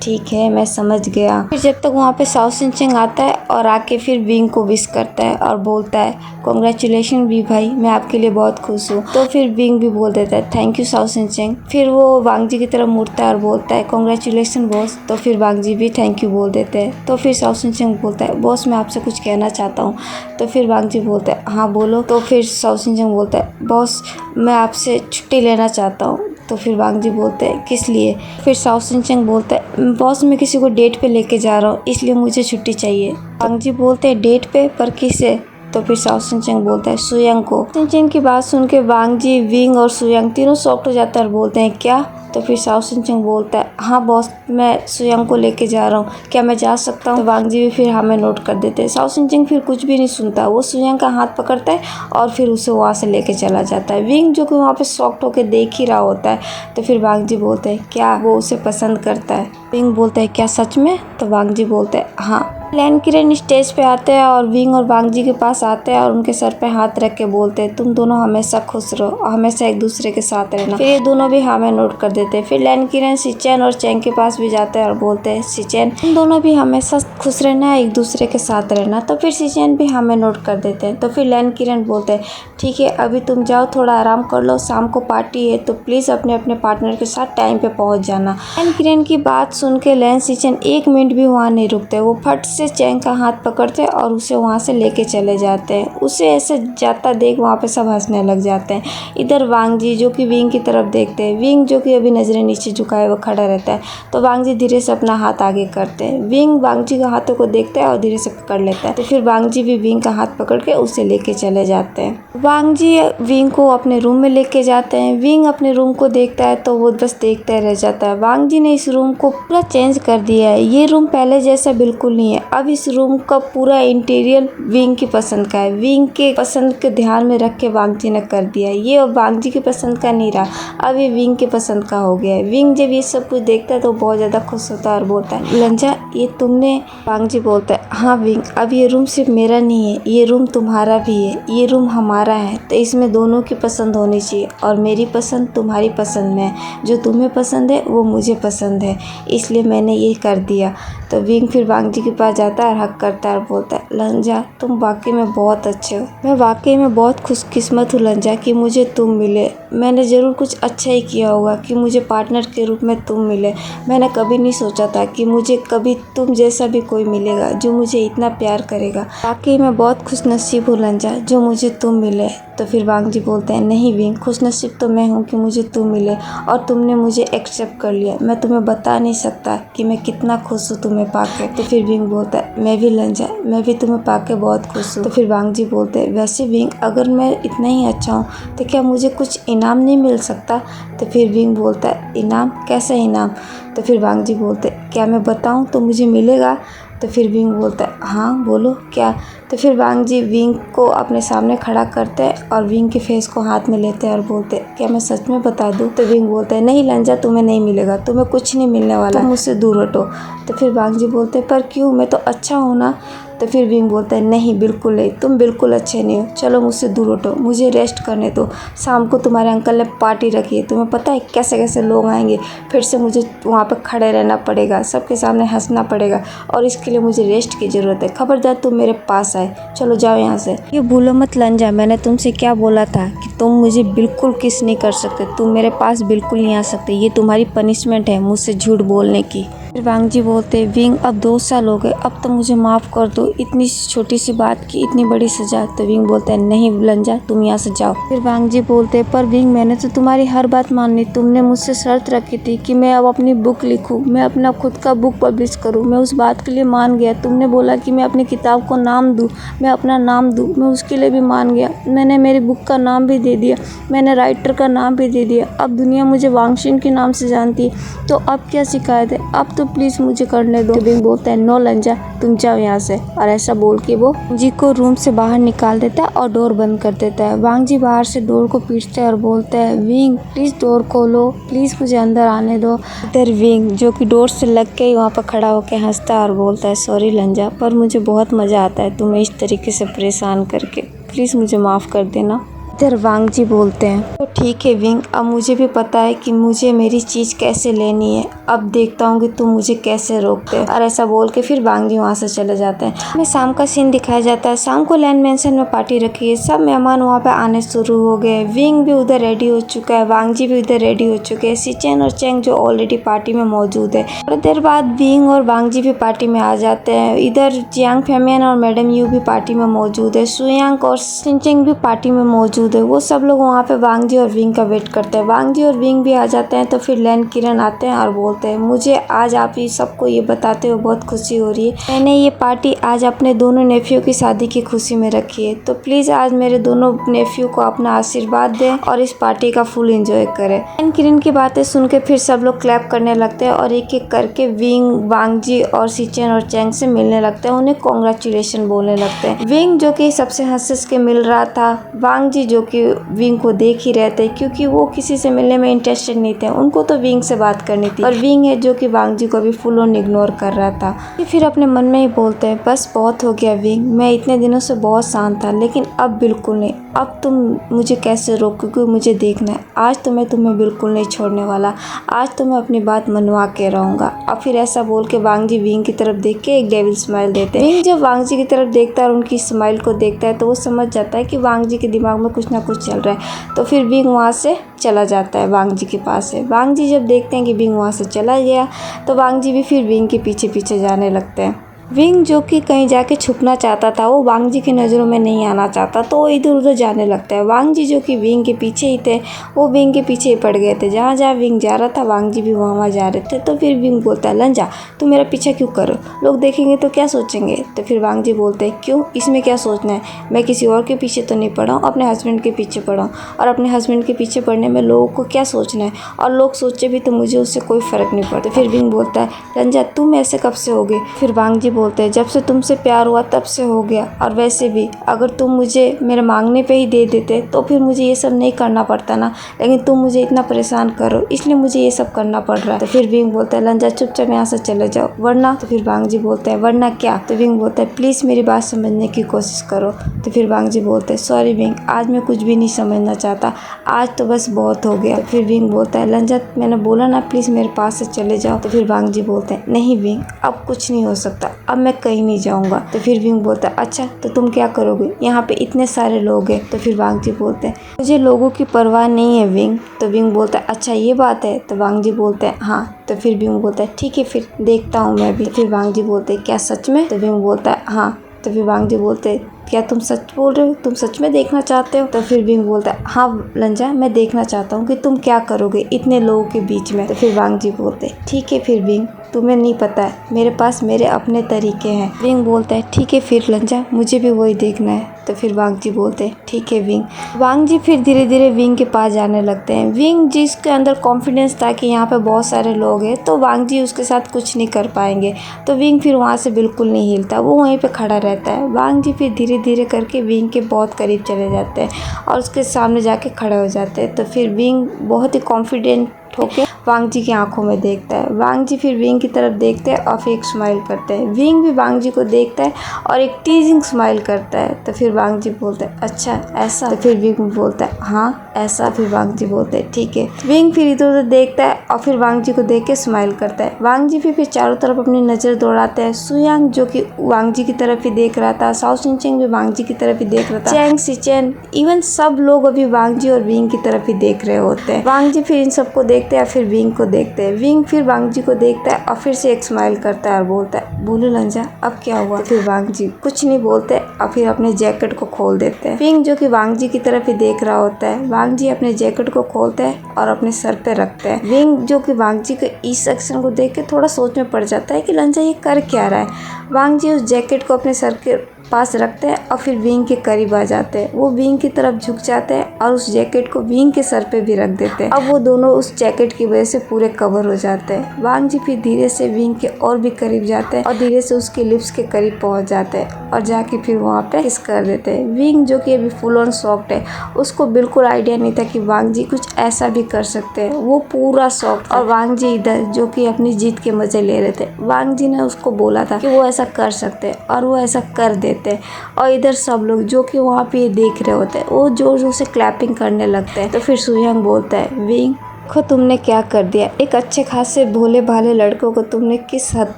ठीक है मैं समझ गया। फिर जब तक वहाँ पे साओ सिनचेंग आता है और आके फिर विंग को विश करता है और बोलता है कांग्रेचुलेशन वी भाई, मैं आपके लिए बहुत खुश हूँ। तो फिर विंग भी बोल देता है थैंक यू साओ सिनचेंग। फिर वो वांग जी की तरफ मुड़ता है और बोलता है कांग्रेचुलेशन बॉस। तो फिर वांग जी भी थैंक यू बोल देते हैं। तो फिर साओ सिनचेंग बोलता है बॉस मैं आपसे कुछ कहना चाहता हूँ। तो फिर वांग जी बोलता है हाँ बोलो। तो फिर साओ सिनचेंग बोलता है बॉस मैं आपसे छुट्टी लेना चाहता हूँ, तो फिर वांग जी बोलते हैं किस लिए। फिर साओ सिंचेंग बोलता है बॉस मैं किसी को डेट पे लेके जा रहा हूँ इसलिए मुझे छुट्टी चाहिए। वांग जी बोलते हैं डेट पे पर किसे। तो फिर साओ सिंचेंग बोलता है सुयंग को। सिंचेंग की बात सुन के वांग जी, विंग और सुयंग तीनों शॉक्ड हो जाते हैं और बोलते हैं क्या। तो फिर साओ सिंचेंग बोलता है हाँ बॉस मैं सुयंग को लेके जा रहा हूँ, क्या मैं जा सकता हूँ। तो वांग जी भी फिर हमें नोट कर देते हैं। साओ सिंचेंग फिर कुछ भी नहीं सुनता, वो सुयंग का हाथ पकड़ता है और फिर उसे वहाँ से लेके चला जाता है। विंग जो कि वहाँ पे शॉक्ड होकर देख ही रहा होता है। तो फिर वांग जी बोलते हैं क्या वो उसे पसंद करता है। विंग बोलता है क्या सच में। तो वांग जी बोलते हैं हाँ। लैन किरण स्टेज पे आते हैं और विंग और वांग जी के पास आते हैं और उनके सर पे हाथ रख के बोलते हैं तुम दोनों हमेशा खुश रहो, हमेशा एक दूसरे के साथ रहना। फिर ये दोनों भी हमें नोट कर देते हैं। फिर लैन किरण सिचेन और चेंग के पास भी जाते हैं और बोलते हैं सिचेन तुम दोनों भी हमेशा खुश रहना है, एक दूसरे के साथ रहना। तो फिर सिचेन भी हमें नोट कर देते हैं। तो फिर लैन किरण बोलते हैं ठीक है अभी तुम जाओ थोड़ा आराम कर लो, शाम को पार्टी है तो प्लीज़ अपने अपने पार्टनर के साथ टाइम पे पहुँच जाना। लैन किरण की बात सुन के लैन सिचेन 1 मिनट भी वहाँ नहीं रुकते, वो फट से चेंग का हाथ पकड़ते हैं और उसे वहाँ से लेके चले जाते हैं। उसे ऐसे जाता देख वहाँ पे सब हंसने लग जाते हैं। इधर वांग जी जो कि विंग की तरफ देखते हैं, विंग जो कि अभी नज़रें नीचे झुकाए वो खड़ा रहता है। तो वांग जी धीरे से अपना हाथ आगे करते हैं। विंग वांग जी के हाथों को देखता है और धीरे से पकड़ लेता है। तो फिर वांग जी भी विंग का हाथ पकड़ के उसे लेके चले जाते हैं। वांग जी विंग को अपने रूम में लेके जाते हैं। विंग अपने रूम को देखता है तो वो बस देखते रह जाता है। वांग जी ने इस रूम को पूरा चेंज कर दिया है, ये रूम पहले जैसा बिल्कुल नहीं है। अब इस रूम का पूरा इंटीरियर विंग की पसंद का है, विंग के पसंद के ध्यान में रख के वांग जी ने कर दिया है। ये अब वांग जी की पसंद का नहीं रहा, अब ये विंग के पसंद का हो गया है। विंग जब ये सब कुछ देखता है तो बहुत ज़्यादा खुश होता है और बोलता है लंजा ये तुमने। वांग जी बोलता है हाँ विंग अब ये रूम सिर्फ मेरा नहीं है, ये रूम तुम्हारा भी है, ये रूम हमारा है तो इसमें दोनों की पसंद होनी चाहिए और मेरी पसंद तुम्हारी पसंद में है, जो तुम्हें पसंद है वो मुझे पसंद है, इसलिए मैंने ये कर दिया। तो विंग फिर वांग जी के पास जाता है और हक करता है और बोलता है लंजा तुम वाकई में बहुत अच्छे हो, मैं वाकई में बहुत खुशकिस्मत हूँ लंजा कि मुझे तुम मिले। मैंने ज़रूर कुछ अच्छा ही किया होगा कि मुझे पार्टनर के रूप में तुम मिले। मैंने कभी नहीं सोचा था कि मुझे कभी तुम जैसा भी कोई मिलेगा जो मुझे इतना प्यार करेगा। वाकई मैं बहुत खुशनसीब हूँ लंजा जो मुझे तुम मिले। तो फिर वांग जी बोलते हैं नहीं विंग खुशनसीब तो मैं हूँ कि मुझे तुम मिले और तुमने मुझे एक्सेप्ट कर लिया। मैं तुम्हें बता नहीं सकता कि मैं कितना खुश हूँ तुम्हें पाके। तो फिर विंग बोलता है मैं भी लंजा, मैं भी तुम्हें पाके बहुत खुश हूँ। तो फिर वांग जी बोलते हैं वैसे विंग अगर मैं इतना ही अच्छा हूँ तो क्या मुझे कुछ इनाम नहीं मिल सकता। तो फिर विंग बोलता है इनाम, कैसा इनाम। तो फिर वांग जी बोलते हैं क्या मैं बताऊँ तो मुझे मिलेगा। तो फिर विंग बोलता है हाँ बोलो क्या। तो फिर वांग जी विंग को अपने सामने खड़ा करते हैं और विंग के फेस को हाथ में लेते हैं और बोलते हैं क्या मैं सच में बता दूँ। तो विंग बोलता है नहीं लंजा तुम्हें नहीं मिलेगा, तुम्हें कुछ नहीं मिलने वाला, तुम मुझसे दूर हटो। तो फिर वांग जी बोलते हैं पर क्यों, मैं तो अच्छा हूँ ना। तो फिर विंग बोलता है नहीं बिल्कुल नहीं, तुम बिल्कुल अच्छे नहीं हो, चलो मुझसे दूर हटो, मुझे रेस्ट करने दो। शाम को तुम्हारे अंकल ने पार्टी रखी है, तुम्हें पता है कैसे कैसे लोग आएंगे, फिर से मुझे वहाँ पर खड़े रहना पड़ेगा, सबके सामने हंसना पड़ेगा और इसके लिए मुझे रेस्ट की ज़रूरत है। खबरदार तुम मेरे पास आए, चलो जाओ यहाँ से। ये भूलो मत लंजा, मैंने तुमसे क्या बोला था कि तुम मुझे बिल्कुल किस नहीं कर सकते, तुम मेरे पास बिल्कुल नहीं आ सकते, ये तुम्हारी पनिशमेंट है मुझसे झूठ बोलने की। फिर वांग जी बोलते विंग अब 2 साल हो गए, अब तो मुझे माफ़ कर दो, इतनी छोटी सी बात की इतनी बड़ी सज़ा। तो विंग बोलता है नहीं लंजा तुम यहाँ से जाओ। फिर वांग जी बोलते पर विंग मैंने तो तुम्हारी हर बात मानी, तुमने मुझसे शर्त रखी थी कि मैं अब अपनी बुक लिखूँ, मैं अपना खुद का बुक पब्लिश करूँ, मैं उस बात के लिए मान गया। तुमने बोला कि मैं अपनी किताब को नाम दूँ, मैं अपना नाम दूँ, मैं उसके लिए भी मान गया। मैंने मेरी बुक का नाम भी दे दिया, मैंने राइटर का नाम भी दे दिया, अब दुनिया मुझे वांगशिन के नाम से जानती है, तो अब क्या शिकायत है, अब तो प्लीज़ मुझे करने दो। तो विंग बोलता है नो लंजा तुम जाओ यहाँ से, और ऐसा बोल के वो वांग जी को रूम से बाहर निकाल देता है और डोर बंद कर देता है। वांग जी बाहर से डोर को पीटते हैं और बोलते हैं विंग प्लीज़ डोर खोलो, प्लीज़ मुझे अंदर आने दो। इधर विंग जो कि डोर से लग के ही वहाँ पर खड़ा होकर हंसता है और बोलता है सॉरी लंजा, पर मुझे बहुत मज़ा आता है तुम्हें इस तरीके से परेशान करके, प्लीज़ मुझे माफ़ कर देना। इधर वांग जी बोलते हैं तो ठीक है विंग, अब मुझे भी पता है कि मुझे मेरी चीज़ कैसे लेनी है, अब देखता हूँ कि तुम मुझे कैसे रोकते हो। और ऐसा बोल के फिर वांग जी वहाँ से चले जाते हैं। हमें शाम का सीन दिखाया जाता है। शाम को लैंड मैंशन में पार्टी रखी है, सब मेहमान वहाँ पे आने शुरू हो गए। विंग भी उधर रेडी हो चुका है, वांग जी भी उधर रेडी हो चुके हैं, सिचेन और चेंग जो ऑलरेडी पार्टी में मौजूद है। थोड़ी देर बाद विंग और वांग जी भी पार्टी में आ जाते हैं। इधर जियांग फेमियन और मैडम यू भी पार्टी में मौजूद है, सुयांग और सिंचेंग भी पार्टी में मौजूद मौजूद है। वो सब लोग वहाँ पे वांग जी और विंग का वेट करते हैं। वांग जी और विंग भी आ जाते हैं तो फिर लैन किरण आते हैं और बोलते हैं मुझे आज आप ही सबको ये बताते हुए बहुत खुशी हो रही है। मैंने ये पार्टी आज अपने दोनों नेफ्यू की शादी की खुशी में रखी है, तो प्लीज़ आज मेरे दोनों नेफ्यू को अपना आशीर्वाद दें और इस पार्टी का फुल एंजॉय करें। लैन किरण की बातें सुन के फिर सब लोग क्लैप करने लगते हैं और एक एक करके विंग, वांग जी और सिचेन और चैंग से मिलने लगते हैं, उन्हें कॉन्ग्रेचुलेशन बोलने लगते हैं। विंग जो कि सबसे हंस के मिल रहा था, वांग जी जो कि विंग को देख ही रहे थे क्योंकि वो किसी से मिलने में इंटरेस्टेड नहीं थे, उनको तो विंग से बात करनी थी। और विंग है जो कि वांग जी को भी फुल ऑन इग्नोर कर रहा था। फिर अपने मन में ही बोलते हैं बस बहुत हो गया विंग, मैं इतने दिनों से बहुत शांत था लेकिन अब बिल्कुल नहीं। अब तुम मुझे कैसे रोको क्योंकि मुझे देखना है। आज तो मैं तुम्हें बिल्कुल नहीं छोड़ने वाला, आज तो मैं अपनी बात मनवा के रहूँगा। और फिर ऐसा बोल के वांग जी विंग की तरफ देख के एक डेविल स्माइल देते हैं। विंग जब वांग जी की तरफ देखता है और उनकी स्माइल को देखता है तो वो समझ जाता है कि वांग जी के दिमाग में कुछ ना कुछ चल रहा है, तो फिर विंग वहाँ से चला जाता है वांग जी के पास से। वांग जी जब देखते हैं कि विंग वहाँ से चला गया तो वांग जी भी फिर विंग के पीछे पीछे जाने लगते हैं। विंग जो कि कहीं जाके छुपना चाहता था, वो वांग जी की नज़रों में नहीं आना चाहता, तो वो इधर उधर जाने लगता है। वांग जी जो कि विंग के पीछे ही थे, वो विंग के पीछे ही पड़ गए थे। जहाँ जहाँ विंग जा रहा था वांग जी भी वहाँ जा रहे थे। तो फिर विंग बोलता है लंजा तू मेरा पीछा क्यों करो, लोग देखेंगे तो क्या सोचेंगे। तो फिर वांग जी बोलते हैं क्यों, इसमें क्या सोचना है, मैं किसी और के पीछे तो नहीं पड़ा हूँ, अपने हस्बैंड के पीछे पड़ा हूँ, और अपने हस्बैंड के पीछे पड़ने में लोगों को क्या सोचना है, और लोग सोचे भी तो मुझे उससे कोई फ़र्क नहीं पड़ता। फिर विंग बोलता है लंजा तुम ऐसे कब से हो गए। फिर वांग जी बोलते हैं जब से तुमसे प्यार हुआ तब से हो गया, और वैसे भी अगर तुम मुझे मेरे मांगने पे ही दे देते तो फिर मुझे ये सब नहीं करना पड़ता ना, लेकिन तुम मुझे इतना परेशान करो इसलिए मुझे ये सब करना पड़ रहा है। तो फिर विंग बोलता है लंजा चुपचाप यहाँ से चले जाओ वरना। तो फिर वांग जी बोलते हैं वरना क्या। तो विंग बोलता है प्लीज़ मेरी बात समझने की कोशिश करो। तो फिर वांग जी बोलते हैं सॉरी विंग, आज मैं कुछ भी नहीं समझना चाहता, आज तो बस बहुत हो गया। तो फिर विंग बोलता है लंजा मैंने बोला ना प्लीज़ मेरे पास से चले जाओ। तो फिर वांग जी बोलते हैं नहीं विंग अब कुछ नहीं हो सकता, अब मैं कहीं नहीं जाऊँगा। तो फिर विंग बोलता है अच्छा तो तुम क्या करोगे, यहाँ पे इतने सारे लोग हैं। तो फिर वांग जी बोलते हैं मुझे लोगों की परवाह नहीं है विंग। तो विंग बोलता है अच्छा ये बात है। तो वांग जी बोलते हैं हाँ। तो फिर विंग बोलता है ठीक है फिर देखता हूँ मैं भी। तो फिर वांग जी बोलते हैं क्या सच में। तो विंग बोलता है हाँ। तो फिर वांग जी बोलते हैं क्या तुम सच बोल रहे हो, तुम सच में देखना चाहते हो। तो फिर विंग बोलता है हाँ लंजा मैं देखना चाहता हूँ कि तुम क्या करोगे इतने लोगों के बीच में। तो फिर वांग जी बोलते हैं ठीक है फिर विंग तुम्हें नहीं पता है, मेरे पास मेरे अपने तरीके हैं। विंग बोलता है ठीक है फिर लंजा मुझे भी वही देखना है। तो फिर वांग जी बोलते हैं ठीक है विंग। वांग जी फिर धीरे धीरे विंग के पास जाने लगते हैं। विंग जिसके अंदर कॉन्फिडेंस था कि यहाँ पे बहुत सारे लोग हैं तो वांग जी उसके साथ कुछ नहीं कर पाएंगे, तो विंग फिर वहाँ से बिल्कुल नहीं हिलता, वो वहीं पे खड़ा रहता है। वांग जी फिर धीरे धीरे करके विंग के बहुत करीब चले जाते हैं और उसके सामने जाके खड़े हो जाते हैं। तो फिर विंग बहुत ही कॉन्फिडेंट होके वांग जी की आंखों में देखता है। वांग जी फिर विंग की तरफ देखते हैं और फिर एक स्माइल करते हैं। विंग भी वांग जी को देखता है और एक टीजिंग स्माइल करता है। तो फिर वांग जी बोलते हैं अच्छा ऐसा। तो फिर विंग बोलता है हाँ ऐसा। फिर वांग जी बोलते हैं ठीक है। विंग फिर इधर उधर देखता है और फिर वांग जी को देख के स्माइल करता है। वांग जी फिर चारों तरफ अपनी नज़र दौड़ाते हैं। सुयांग जो कि वांग जी की तरफ ही देख रहा था, साओ सिंचेंग भी वांग जी की तरफ ही देख रहा था, चैंग सिचेन इवन सब लोग अभी वांग जी और विंग की तरफ ही देख रहे होते हैं। वांग जी फिर इन सबको देखते हैं, फिर विंग को देखते हैं। विंग फिर वांग जी को देखता है और फिर से एक स्माइल करता है और बोलता है बोलो लंजा अब क्या हुआ। तो फिर वांग जी कुछ नहीं बोलते और फिर अपने जैकेट को खोल देते हैं। विंग जो कि वांग जी की तरफ ही देख रहा होता है, वांग जी अपने जैकेट को खोलते हैं और अपने सर पे रखते हैं। विंग जो कि वांग जी के इस एक्शन को देख के थोड़ा सोच में पड़ जाता है कि लंजा ये कर क्या रहा है। वांग जी उस जैकेट को अपने सर के पास रखते हैं और फिर विंग के करीब आ जाते हैं। वो विंग की तरफ झुक जाते हैं और उस जैकेट को विंग के सर पे भी रख देते हैं। अब वो दोनों उस जैकेट की वजह से पूरे कवर हो जाते हैं। वांग जी फिर धीरे से विंग के और भी करीब जाते हैं और धीरे से उसके लिप्स के करीब पहुंच जाते हैं और जाके फिर वहाँ पे किस कर देते हैं। विंग जो कि अभी फुल ऑन शॉक्ड है, उसको बिल्कुल आइडिया नहीं था कि वांग जी कुछ ऐसा भी कर सकते हैं। वो पूरा शॉक्ड और वांग जी इधर जो कि अपनी जीत के मजे ले रहे थे। वांग जी ने उसको बोला था कि वो ऐसा कर सकते हैं और वो ऐसा कर देते हैं। और इधर सब लोग जो कि वहाँ पे देख रहे होते हैं वो जोर जोर से क्लैपिंग करने लगते हैं। तो फिर सुयांग बोलता है विंग देखो तुमने क्या कर दिया, एक अच्छे खासे भोले भाले लड़कों को तुमने किस हद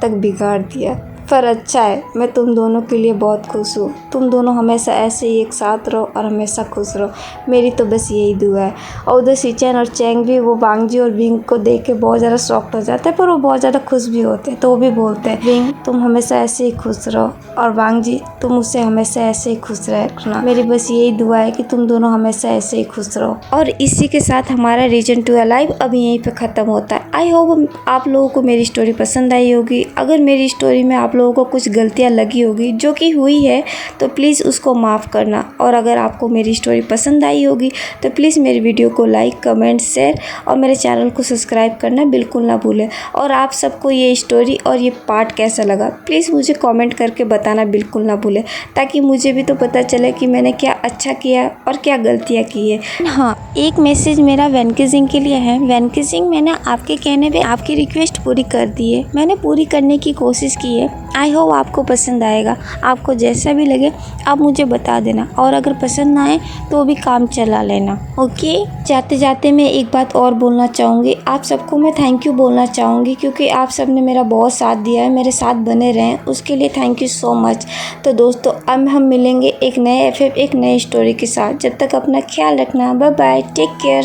तक बिगाड़ दिया। पर अच्छा है, मैं तुम दोनों के लिए बहुत खुश हूँ। तुम दोनों हमेशा ऐसे ही एक साथ रहो और हमेशा खुश रहो, मेरी तो बस यही दुआ है। और उधर सिचन और चैंग भी वो वांगजी और विंग को देख के बहुत ज़्यादा शॉक्ड हो जाते हैं, पर वो बहुत ज़्यादा खुश भी होते हैं। तो वो भी बोलते हैं, विंग तुम हमेशा ऐसे ही खुश रहो, और वांगजी तुम मुझसे हमेशा ऐसे ही खुश रखना, मेरी बस यही दुआ है कि तुम दोनों हमेशा ऐसे ही खुश रहो। और इसी के साथ हमारा रीजन 2 अलाइव अब यहीं पे ख़त्म होता है। आई होप आप लोगों को मेरी स्टोरी पसंद आई होगी। अगर मेरी स्टोरी में आप लोगों को कुछ गलतियाँ लगी होगी जो कि हुई है, तो प्लीज़ उसको माफ़ करना। और अगर आपको मेरी स्टोरी पसंद आई होगी तो प्लीज़ मेरी वीडियो को लाइक, कमेंट, शेयर और मेरे चैनल को सब्सक्राइब करना बिल्कुल ना भूलें। और आप सबको ये स्टोरी और ये पार्ट कैसा लगा प्लीज़ मुझे कमेंट करके बताना बिल्कुल ना भूलें, ताकि मुझे भी तो पता चले कि मैंने क्या अच्छा किया और क्या गलतियाँ की है। हाँ, एक मैसेज मेरा वैनकी सिंह के लिए है। वैनकी सिंह, मैंने आपके कहने पे आपकी रिक्वेस्ट पूरी कर दी है, मैंने पूरी करने की कोशिश की है। आई होप आपको पसंद आएगा। आपको जैसा भी लगे आप मुझे बता देना, और अगर पसंद ना आए तो भी काम चला लेना। ओके, जाते जाते मैं एक बात और बोलना चाहूँगी। आप सबको मैं थैंक यू बोलना चाहूँगी, क्योंकि आप सब ने मेरा बहुत साथ दिया है, मेरे साथ बने रहें, उसके लिए थैंक यू सो मच। तो दोस्तों, अब हम मिलेंगे एक नए FF एक नई स्टोरी के साथ। जब तक अपना ख्याल रखना। Bye bye, take care.